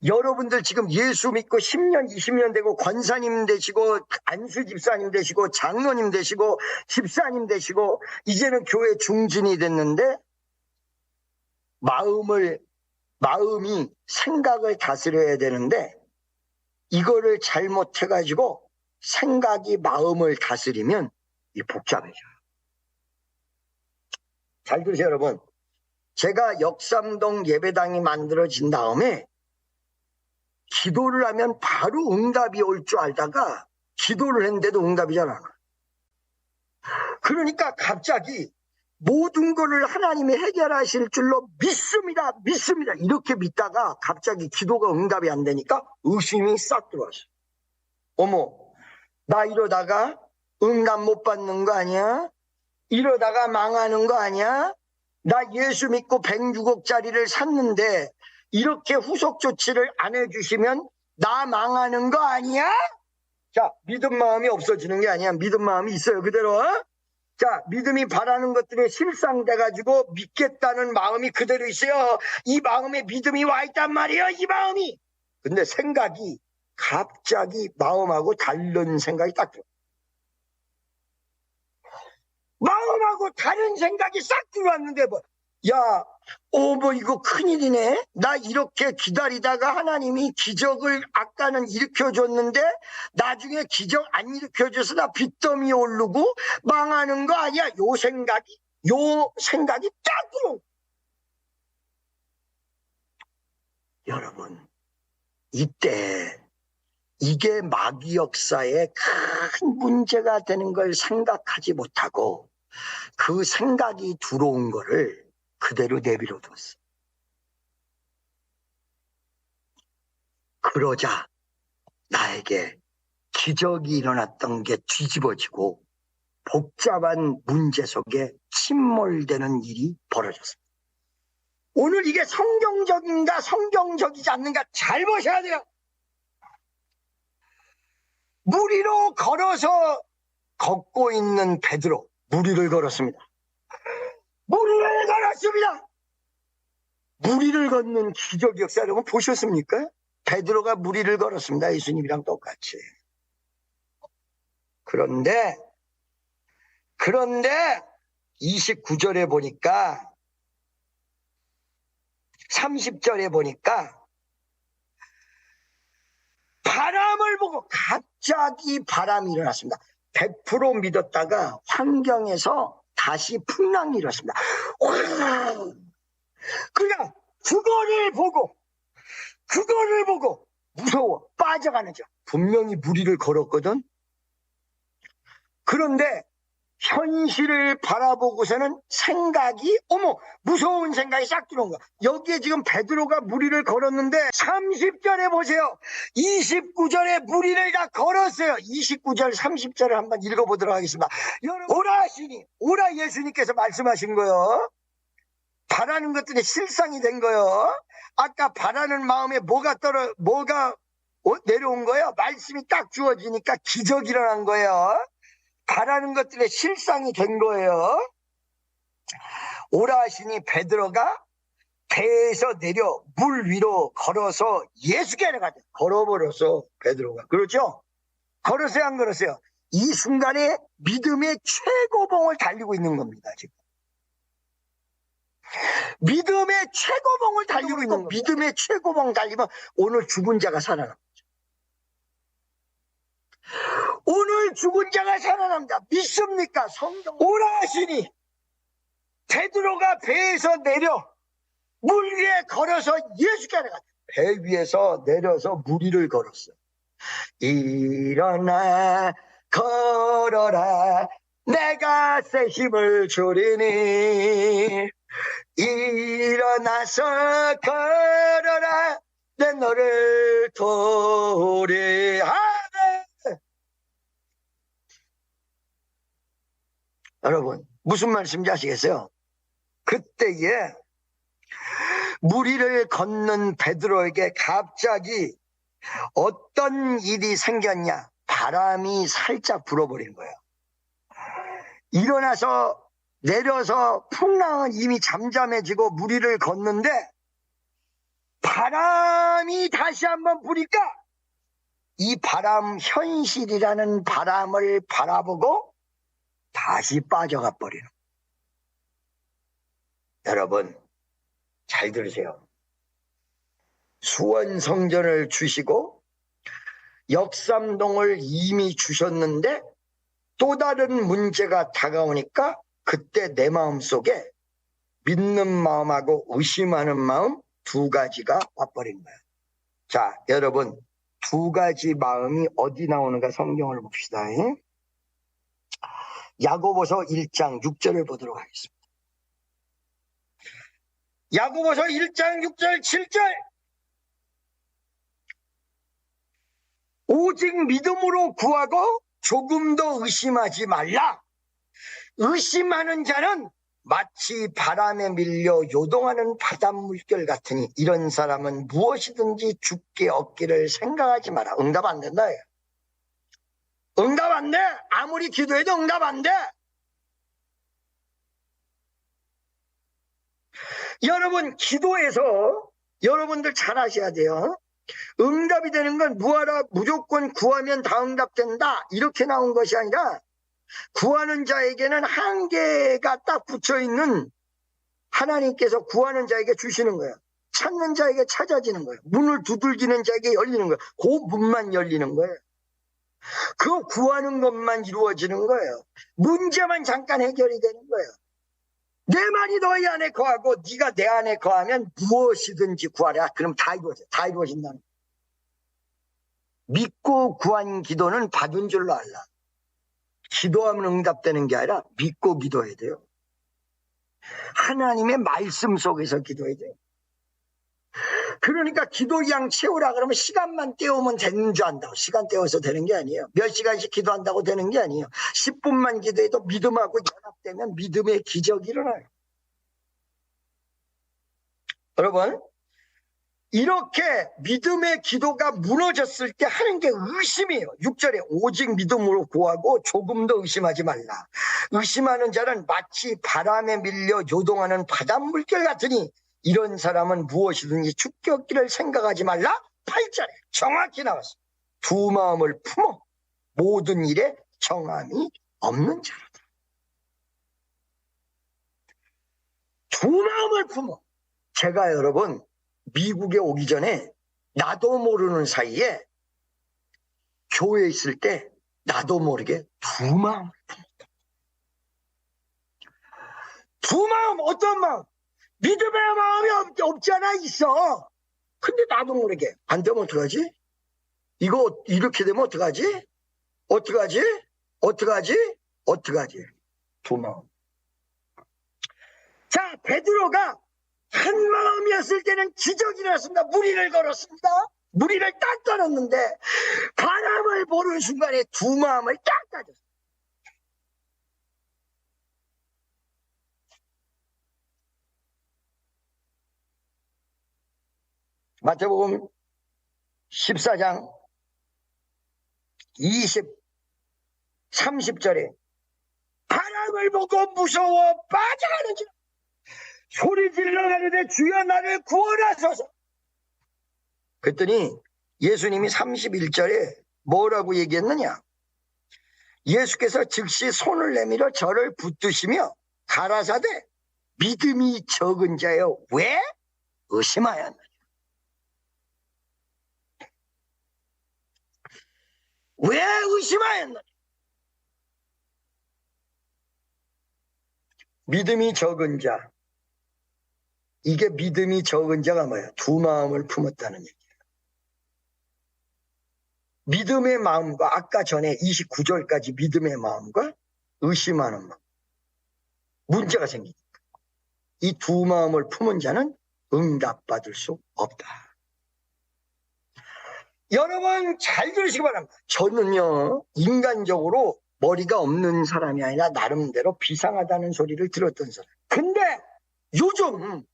여러분들 지금 예수 믿고 10년, 20년 되고 권사님 되시고 안수 집사님 되시고 장로님 되시고 집사님 되시고 이제는 교회 중진이 됐는데 마음이 생각을 다스려야 되는데 이거를 잘못해가지고 생각이 마음을 다스리면 이 복잡해져요. 잘 들으세요, 여러분. 제가 역삼동 예배당이 만들어진 다음에 기도를 하면 바로 응답이 올 줄 알다가 기도를 했는데도 응답이 잘 안 와요. 그러니까 갑자기 모든 것을 하나님이 해결하실 줄로 믿습니다. 이렇게 믿다가 갑자기 기도가 응답이 안 되니까 의심이 싹 들어왔어요. 어머, 나 이러다가 응답 못 받는 거 아니야? 이러다가 망하는 거 아니야? 나 예수 믿고 106억짜리를 샀는데 이렇게 후속 조치를 안 해주시면 나 망하는 거 아니야? 자, 믿음 마음이 없어지는 게 아니야. 믿음 마음이 있어요, 그대로. 자, 믿음이 바라는 것들이 실상돼가지고 믿겠다는 마음이 그대로 있어요. 이 마음에 믿음이 와 있단 말이에요, 이 마음이. 근데 생각이 갑자기 마음하고 다른 생각이 딱 들어. 마음하고 다른 생각이 싹 들어왔는데 뭐, 야, 뭐 이거 큰일이네. 나 이렇게 기다리다가 하나님이 기적을 아까는 일으켜줬는데 나중에 기적 안 일으켜줘서 나 빚더미에 오르고 망하는 거 아니야. 요 생각이 딱 들어. 여러분, 이때 이게 마귀 역사에 큰 문제가 되는 걸 생각하지 못하고 그 생각이 들어온 거를 그대로 내버려 뒀어. 그러자 나에게 기적이 일어났던 게 뒤집어지고 복잡한 문제 속에 침몰되는 일이 벌어졌습니다. 오늘 이게 성경적인가 성경적이지 않는가 잘 보셔야 돼요. 물 위로 걸어서 걷고 있는 베드로, 물 위를 걸었습니다. 물 위를 걸었습니다. 물 위를 걷는 기적 역사 여러분 보셨습니까? 베드로가 물 위를 걸었습니다. 예수님이랑 똑같이. 그런데 29절에 보니까 30절에 보니까 바람을 보고 갑자기 바람이 일어났습니다. 100% 믿었다가 환경에서 다시 풍랑이 일어났습니다. 그냥 그거를 보고 무서워 빠져가는 자. 분명히 물 위를 걸었거든. 그런데 현실을 바라보고서는 생각이 무서운 생각이 싹 들어온 거야. 여기에 지금 베드로가 물 위를 걸었는데 30절에 보세요. 29절에 물 위를 다 걸었어요. 29절 30절을 한번 읽어보도록 하겠습니다. 여러분, 오라 예수님께서 말씀하신 거요. 바라는 것들이 실상이 된 거요. 아까 바라는 마음에 뭐가 내려온 거예요. 말씀이 딱 주어지니까 기적이 일어난 거예요. 바라는 것들의 실상이 된 거예요. 오라 하시니 베드로가 배에서 내려 물 위로 걸어서 예수께 내려가자. 걸어버렸어 베드로가. 그렇죠? 걸었어요 안 걸었어요? 이 순간에 믿음의 최고봉을 달리고 있는 겁니다. 지금 믿음의 최고봉을 달리고 있는 겁니다. 믿음의 최고봉 달리면 오늘 죽은 자가 살아납니다. 오늘 죽은 자가 살아납니다. 믿습니까? 성경 오라 하시니 베드로가 배에서 내려 물 위에 걸어서 예수께 내려갔다. 배 위에서 내려서 물 위를 걸었어요. 일어나 걸어라 내가 새 힘을 주리니 일어나서 걸어라 내 너를 도리하네. 여러분 무슨 말씀인지 아시겠어요? 그때에 물 위를 걷는 베드로에게 갑자기 어떤 일이 생겼냐? 바람이 살짝 불어버린 거예요. 일어나서 내려서 풍랑은 이미 잠잠해지고 물 위를 걷는데 바람이 다시 한번 부니까 이 바람 현실이라는 바람을 바라보고 다시 빠져가 버리는. 여러분 잘 들으세요. 수원 성전을 주시고 역삼동을 이미 주셨는데 또 다른 문제가 다가오니까 그때 내 마음속에 믿는 마음하고 의심하는 마음 두 가지가 와버린 거예요. 자, 여러분 두 가지 마음이 어디 나오는가 성경을 봅시다. 야고보서 1장 6절을 보도록 하겠습니다. 야고보서 1장 6절 7절 오직 믿음으로 구하고 조금도 의심하지 말라. 의심하는 자는 마치 바람에 밀려 요동하는 바닷물결 같으니 이런 사람은 무엇이든지 죽게 얻기를 생각하지 마라. 응답 안 된다. 응답 안 돼. 아무리 기도해도 응답 안 돼. 여러분 기도해서 여러분들 잘 아셔야 돼요. 응답이 되는 건 무조건 구하면 다 응답된다 이렇게 나온 것이 아니라 구하는 자에게는 한계가 딱 붙여있는, 하나님께서 구하는 자에게 주시는 거예요. 찾는 자에게 찾아지는 거예요. 문을 두들기는 자에게 열리는 거예요. 그 문만 열리는 거예요. 그 구하는 것만 이루어지는 거예요. 문제만 잠깐 해결이 되는 거예요. 내 말이 너희 안에 거하고 네가 내 안에 거하면 무엇이든지 구하라. 그럼 다 이루어져. 다 이루어진다는 거예요. 믿고 구한 기도는 받은 줄로 알라. 기도하면 응답되는 게 아니라 믿고 기도해야 돼요. 하나님의 말씀 속에서 기도해야 돼요. 그러니까 기도량 채우라 그러면 시간만 때우면 되는 줄 안다고. 시간 때워서 되는 게 아니에요. 몇 시간씩 기도한다고 되는 게 아니에요. 10분만 기도해도 믿음하고 연합되면 믿음의 기적이 일어나요. 여러분, 이렇게 믿음의 기도가 무너졌을 때 하는 게 의심이에요. 6절에 오직 믿음으로 구하고 조금 더 의심하지 말라. 의심하는 자는 마치 바람에 밀려 요동하는 바닷물결 같으니 이런 사람은 무엇이든지 죽게 얻기를 생각하지 말라. 8절에 정확히 나왔어. 두 마음을 품어 모든 일에 정함이 없는 자로다. 두 마음을 품어. 제가 여러분 미국에 오기 전에 나도 모르는 사이에 교회에 있을 때 나도 모르게 두 마음을 품었다. 두 마음, 어떤 마음? 믿음의 마음이 없잖아, 있어. 근데 나도 모르게 안 되면 어떡하지? 이거 이렇게 되면 어떡하지? 어떡하지? 어떡하지? 어떡하지? 두 마음. 자, 베드로가 한 마음이었을 때는 기적이 일어났습니다. 무리를 걸었습니다. 무리를 딱 걸었는데 바람을 보는 순간에 두 마음을 딱 가졌어요. 마태복음 14장 30절에 바람을 보고 무서워 빠져가는지 소리 질러 가는데 주여 나를 구원하소서. 그랬더니 예수님이 31절에 뭐라고 얘기했느냐? 예수께서 즉시 손을 내밀어 저를 붙드시며 가라사대 믿음이 적은 자여 왜 의심하였느냐? 왜 의심하였느냐? 믿음이 적은 자. 이게 믿음이 적은 자가 뭐야? 두 마음을 품었다는 얘기예요. 믿음의 마음과 아까 전에 29절까지 믿음의 마음과 의심하는 마음. 문제가 생기니까. 이 두 마음을 품은 자는 응답받을 수 없다. 여러분 잘 들으시기 바랍니다. 저는요 인간적으로 머리가 없는 사람이 아니라 나름대로 비상하다는 소리를 들었던 사람. 근데 요즘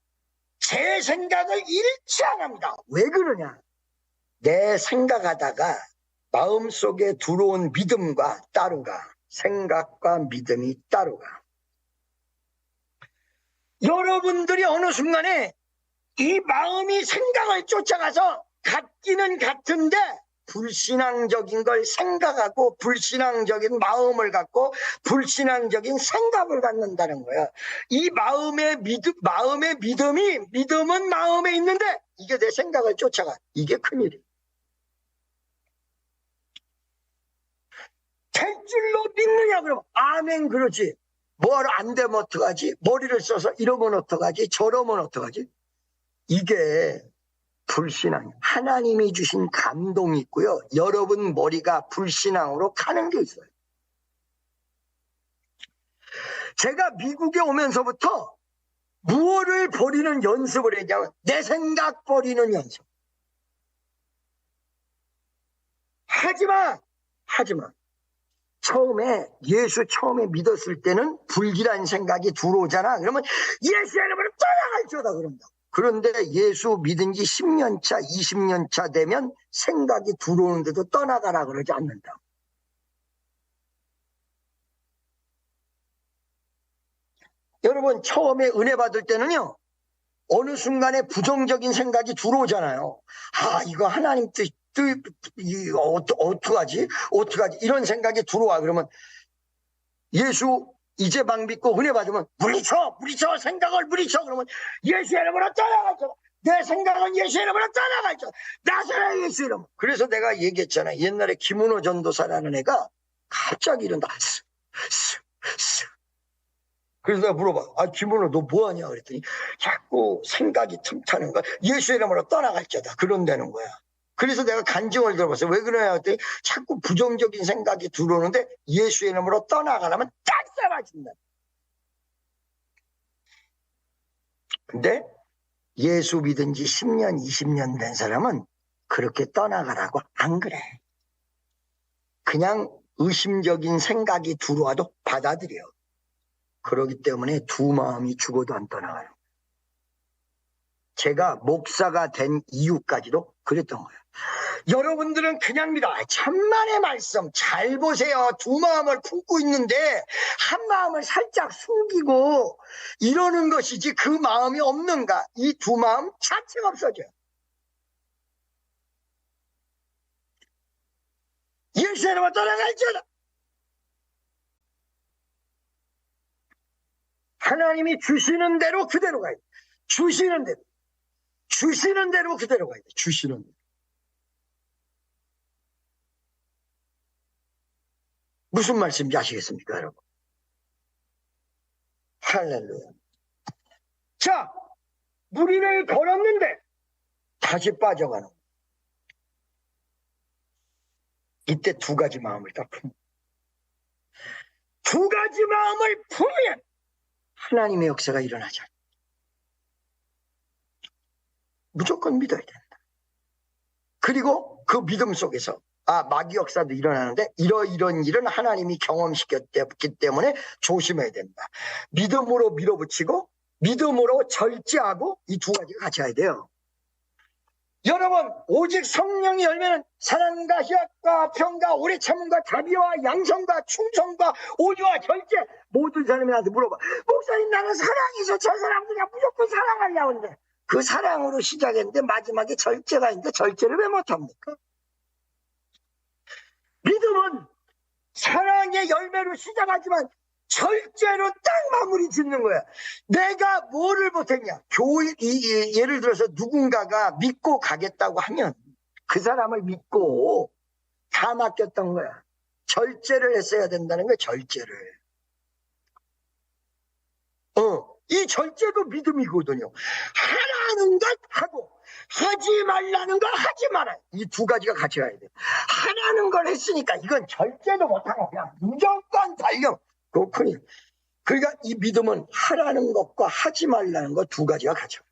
제 생각을 잃지 않습니다. 왜 그러냐? 내 생각하다가 마음속에 들어온 믿음과 따르가, 생각과 믿음이 따르가. 여러분들이 어느 순간에 이 마음이 생각을 쫓아가서 같기는 같은데 불신앙적인 걸 생각하고 불신앙적인 마음을 갖고 불신앙적인 생각을 갖는다는 거야. 이 마음은 마음에 있는데 이게 내 생각을 쫓아가. 이게 큰일이야. 될 줄로 믿느냐 그러면 아멘 그러지. 뭐하러 안 되면 어떡하지? 머리를 써서 이러면 어떡하지? 저러면 어떡하지? 이게 불신앙. 하나님이 주신 감동이 있고요. 여러분 머리가 불신앙으로 가는 게 있어요. 제가 미국에 오면서부터 무엇을 버리는 연습을 했냐면 내 생각 버리는 연습. 하지마. 예수 처음에 믿었을 때는 불길한 생각이 들어오잖아. 그러면 예수 이름으로 떠나갈지어다 그런다. 그런데 예수 믿은 지 10년 차, 20년 차 되면 생각이 들어오는데도 떠나가라 그러지 않는다. 여러분 처음에 은혜 받을 때는요. 어느 순간에 부정적인 생각이 들어오잖아요. 아 이거 하나님 어떡하지? 이런 생각이 들어와. 그러면 예수 이제 막 믿고 은혜 받으면 물리쳐 생각을 물리쳐. 그러면 예수 이름으로 떠나가죠. 내 생각은 예수 이름으로 떠나가죠. 나사렛 예수 이름. 그래서 내가 얘기했잖아. 옛날에 김은호 전도사라는 애가 갑자기 이런다. 그래서 내가 물어봐. 김은호 너 뭐하냐 그랬더니 자꾸 생각이 틈타는 거야. 예수 이름으로 떠나갈지어다. 그런다는 거야. 그래서 내가 간증을 들어봤어요. 왜 그러냐 했더니 자꾸 부정적인 생각이 들어오는데 예수 이름으로 떠나가려면 딱 사라진다. 근데 예수 믿은 지 10년, 20년 된 사람은 그렇게 떠나가라고 안 그래. 그냥 의심적인 생각이 들어와도 받아들여. 그러기 때문에 두 마음이 죽어도 안 떠나가요. 제가 목사가 된 이유까지도 그랬던 거예요. 여러분들은 그냥 믿어. 천만의 말씀 잘 보세요. 두 마음을 품고 있는데 한 마음을 살짝 숨기고 이러는 것이지 그 마음이 없는가? 이 두 마음 자체가 없어져요. 예수 이름으로 떠나갈지어다. 하나님이 주시는 대로 그대로 가야 돼. 주시는 대로 그대로 가야 돼. 주시는 대로. 무슨 말씀인지 아시겠습니까, 여러분? 할렐루야. 자, 무리를 걸었는데 다시 빠져가는 거예요. 이때 두 가지 마음을 딱 품는. 두 가지 마음을 품으면 하나님의 역사가 일어나죠. 무조건 믿어야 된다. 그리고 그 믿음 속에서 마귀 역사도 일어나는데 이런 일은 하나님이 경험시켰기 때문에 조심해야 된다. 믿음으로 밀어붙이고 믿음으로 절제하고 이 두 가지가 같이 가야 돼요. 여러분 오직 성령이 열매는 사랑과 희락과 평과 오래 참음과 자비와 양성과 충성과 오주와 절제. 모든 사람이 나한테 물어봐. 목사님 나는 사랑이죠. 저 사람 그냥 무조건 사랑하려고 하는데 그 사랑으로 시작했는데 마지막에 절제가 있는데 절제를 왜 못합니까? 믿음은 사랑의 열매로 시작하지만 절제로 딱 마무리 짓는 거야. 내가 뭐를 못했냐? 예를 들어서 누군가가 믿고 가겠다고 하면 그 사람을 믿고 다 맡겼던 거야. 절제를 했어야 된다는 거야. 절제를. 이 절제도 믿음이거든요. 하라는 것 하고 하지 말라는 걸 하지 말아요. 이 두 가지가 같이 가야 돼요. 하라는 걸 했으니까 이건 절제도 못하고 그냥 무조건 달려. 그렇군요. 그러니까 이 믿음은 하라는 것과 하지 말라는 것 두 가지가 같이 가요.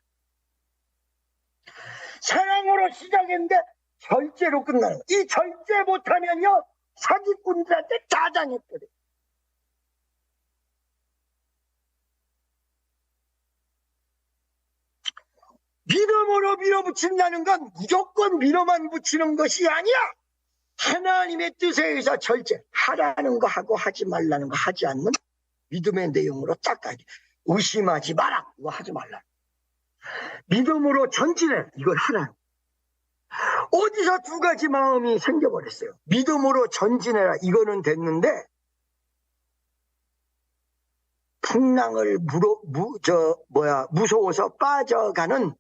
사랑으로 시작했는데 절제로 끝나는 거예요. 이 절제 못하면요 사기꾼들한테 다 당했거든요. 믿음으로 밀어붙인다는 건 무조건 밀어만 붙이는 것이 아니야. 하나님의 뜻에 의해서 절제. 하라는 거 하고 하지 말라는 거 하지 않는 믿음의 내용으로 딱 가야 돼. 의심하지 마라. 이거 하지 말라. 믿음으로 전진해. 이걸 하라. 어디서 두 가지 마음이 생겨버렸어요. 믿음으로 전진해라. 이거는 됐는데 풍랑을 무서워서 빠져가는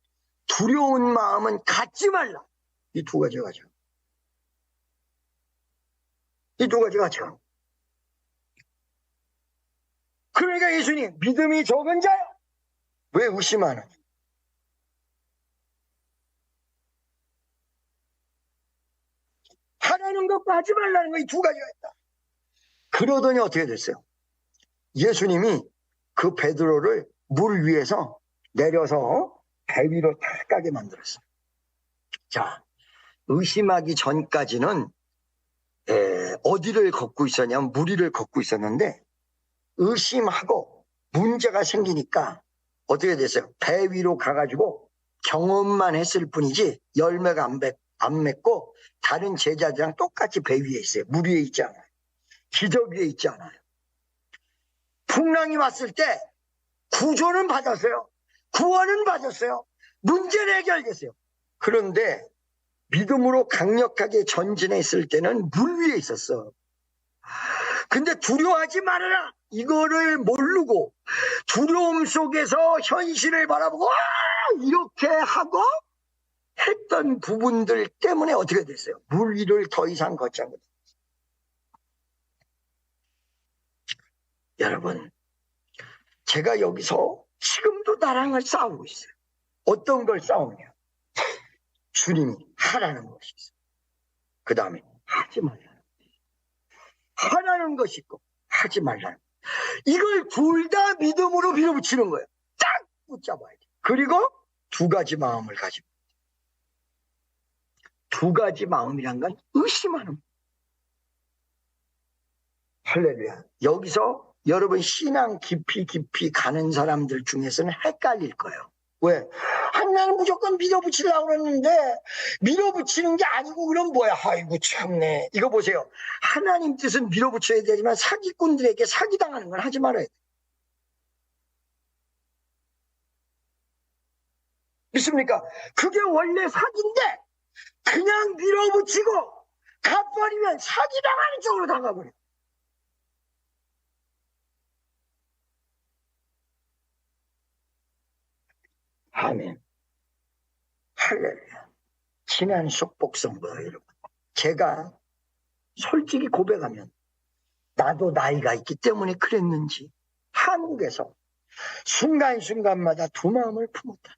두려운 마음은 갖지 말라. 이 두 가지가 가죠. 이 두 가지가 가죠. 그러니까 예수님 믿음이 적은 자요 왜 의심하느냐? 하라는 것과 하지 말라는 거 이 두 가지가 있다. 그러더니 어떻게 됐어요? 예수님이 그 베드로를 물 위에서 내려서 배 위로 탁 가게 만들었어요. 자, 의심하기 전까지는 어디를 걷고 있었냐면 물 위를 걷고 있었는데 의심하고 문제가 생기니까 어떻게 됐어요? 배 위로 가가지고 경험만 했을 뿐이지 열매가 안 맺고 다른 제자들이랑 똑같이 배 위에 있어요. 물 위에 있지 않아요. 기적 위에 있지 않아요. 풍랑이 왔을 때 구조는 받았어요. 구원은 받았어요. 문제는 해결됐어요. 그런데 믿음으로 강력하게 전진했을 때는 물 위에 있었어. 근데 두려워하지 말아라 이거를 모르고 두려움 속에서 현실을 바라보고 이렇게 하고 했던 부분들 때문에 어떻게 됐어요? 물 위를 더 이상 걷지 않고. 여러분, 제가 여기서 지금도 나랑을 싸우고 있어요. 어떤 걸 싸우냐? 주님이 하라는 것이 있어요. 그 다음에 하지 말라는 것이 있어요. 하라는 것이 있고 하지 말라는 것. 이걸 둘 다 믿음으로 밀어붙이는 거예요. 딱 붙잡아야 돼. 그리고 두 가지 마음을 가지고. 두 가지 마음이란 건 의심하는. 할렐루야. 여기서 여러분 신앙 깊이 가는 사람들 중에서는 헷갈릴 거예요. 왜? 하나님 무조건 밀어붙이려고 그랬는데 밀어붙이는 게 아니고 그럼 뭐야? 아이고 참네. 이거 보세요. 하나님 뜻은 밀어붙여야 되지만 사기꾼들에게 사기당하는 건 하지 말아야 돼. 믿습니까? 그게 원래 사기인데 그냥 밀어붙이고 가버리면 사기당하는 쪽으로 다가버려. 아멘. 할렐루야. 지난 숙복성도 여러분, 제가 솔직히 고백하면 나도 나이가 있기 때문에 그랬는지 한국에서 순간순간마다 두 마음을 품었다.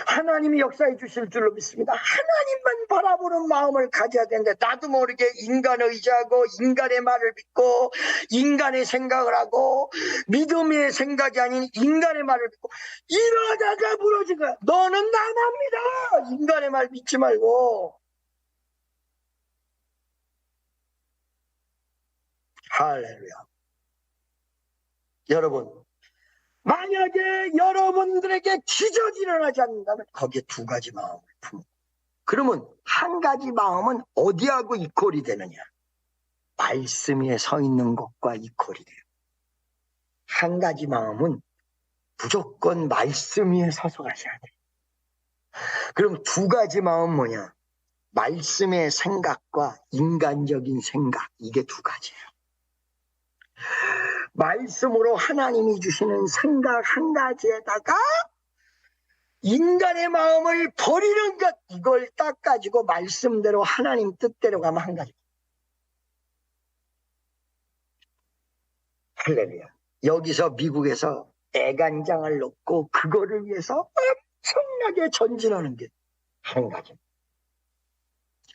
하나님이 역사해 주실 줄로 믿습니다. 하나님만 바라보는 마음을 가져야 되는데 나도 모르게 인간을 의지하고 인간의 말을 믿고 인간의 생각을 하고 믿음의 생각이 아닌 인간의 말을 믿고 이러다가 무너진 거야. 너는 나납니다. 인간의 말 믿지 말고. 할렐루야. 여러분, 만약에 여러분들에게 기적이 일어나지 않는다면 거기에 두 가지 마음을 품고, 그러면 한 가지 마음은 어디하고 이퀄이 되느냐? 말씀 위에 서 있는 것과 이퀄이 돼요. 한 가지 마음은 무조건 말씀 위에 서서 가셔야 돼요. 그럼 두 가지 마음은 뭐냐? 말씀의 생각과 인간적인 생각, 이게 두 가지예요. 말씀으로 하나님이 주시는 생각 한 가지에다가 인간의 마음을 버리는 것, 이걸 딱 가지고 말씀대로 하나님 뜻대로 가면 한 가지. 할렐루야. 여기서 미국에서 애간장을 넣고 그거를 위해서 엄청나게 전진하는 게 한 가지.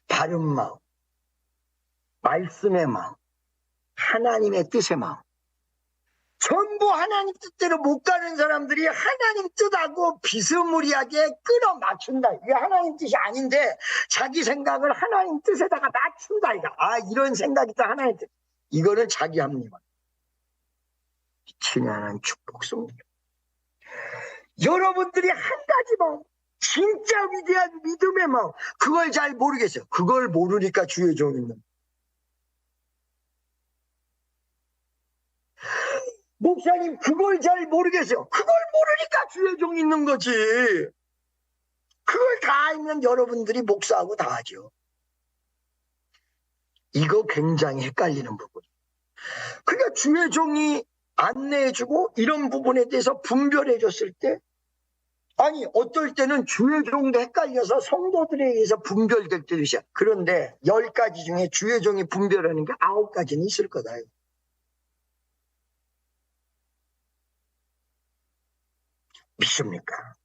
바른 마음, 말씀의 마음, 하나님의 뜻의 마음. 전부 하나님 뜻대로 못 가는 사람들이 하나님 뜻하고 비스무리하게 끌어 맞춘다. 이게 하나님 뜻이 아닌데 자기 생각을 하나님 뜻에다가 맞춘다. 이런 생각이 있다. 하나님 뜻. 이거는 자기 합리화. 친연한 축복성입니다. 여러분들이 한 가지 마음, 진짜 위대한 믿음의 마음, 그걸 잘 모르겠어요. 그걸 모르니까 주의 종이 있는. 목사님 그걸 잘 모르겠어요. 그걸 모르니까 주의 종이 있는 거지. 그걸 다 알면 여러분들이 목사하고 다 하죠. 이거 굉장히 헷갈리는 부분. 그러니까 주의 종이 안내해주고 이런 부분에 대해서 분별해줬을 때, 아니 어떨 때는 주의 종도 헷갈려서 성도들에 의해서 분별될 때도 있어요. 그런데 10가지 중에 주의 종이 분별하는 게 9가지는 있을 거다. 믿습니까?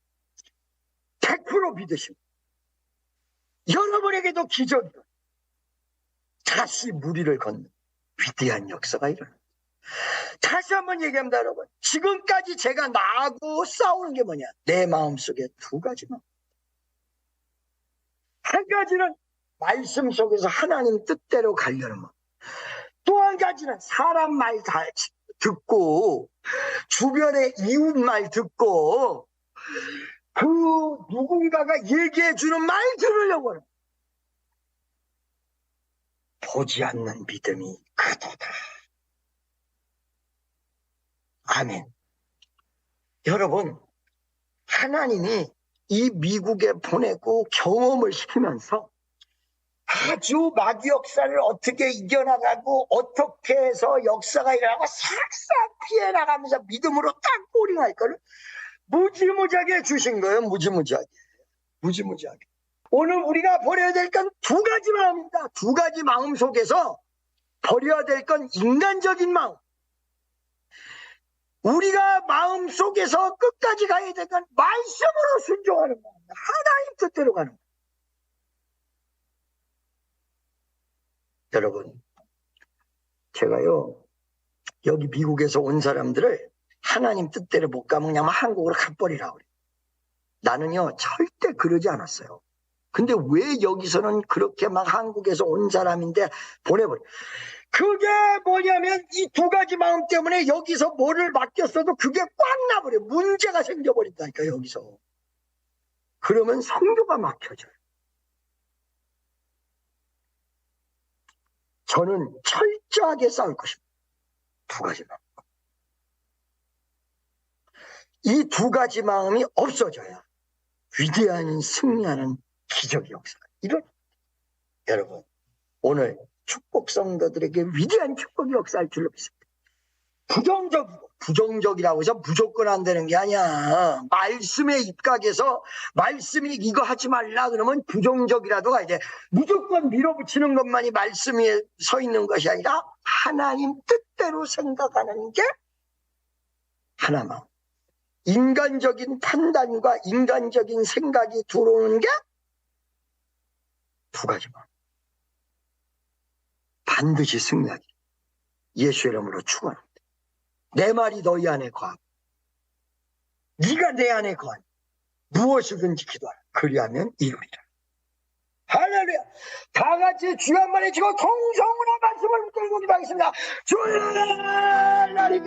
100% 믿으십니다. 여러분에게도 기적이 다시 무리를 걷는 위대한 역사가 일어납니다. 다시 한번 얘기합니다, 여러분. 지금까지 제가 나하고 싸우는 게 뭐냐? 내 마음속에 두 가지만. 한 가지는 말씀 속에서 하나님 뜻대로 가려는 마음. 또 한 가지는 사람 말 다 듣고 주변의 이웃 말 듣고 그 누군가가 얘기해 주는 말 들으려고 하는. 보지 않는 믿음이 크도다. 아멘. 여러분, 하나님이 이 미국에 보내고 경험을 시키면서 아주 마귀 역사를 어떻게 이겨나가고 어떻게 해서 역사가 일어나고 싹싹 피해나가면서 믿음으로 딱 꼬링할 걸 무지무지하게 주신 거예요. 무지무지하게. 오늘 우리가 버려야 될 건 두 가지 마음입니다. 두 가지 마음 속에서 버려야 될 건 인간적인 마음. 우리가 마음 속에서 끝까지 가야 될 건 말씀으로 순종하는 마음. 하나님 뜻대로 가는 마음. 여러분, 제가요, 여기 미국에서 온 사람들을 하나님 뜻대로 못 가면 그냥 한국으로 가버리라고 그래요. 나는요, 절대 그러지 않았어요. 근데 왜 여기서는 그렇게 막 한국에서 온 사람인데 보내버려. 그게 뭐냐면 이 두 가지 마음 때문에 여기서 뭐를 맡겼어도 그게 꽉 나버려. 문제가 생겨버린다니까, 여기서. 그러면 성교가 막혀져요. 저는 철저하게 싸울 것입니다. 두 가지 마음. 이 두 가지 마음이 없어져야 위대한 승리하는 기적의 역사가 일어납니다. 여러분, 오늘 축복 성도들에게 위대한 축복의 역사할 줄로 믿습니다. 부정적이라고 해서 무조건 안 되는 게 아니야. 말씀에 입각해서 말씀이 이거 하지 말라 그러면 부정적이라도 가야 돼. 무조건 밀어붙이는 것만이 말씀 위에 서 있는 것이 아니라 하나님 뜻대로 생각하는 게 하나만. 인간적인 판단과 인간적인 생각이 들어오는 게 두 가지만. 반드시 승리하기. 예수의 이름으로 축원합니다. 내 말이 너희 안에 거하고 네가 내 안에 거하니 무엇이든지 기도하라. 그리하면 이루리라. 할렐루야. 다 같이 주 한 번 외치고 통성으로 말씀을 들고 기도하겠습니다. 주여 나리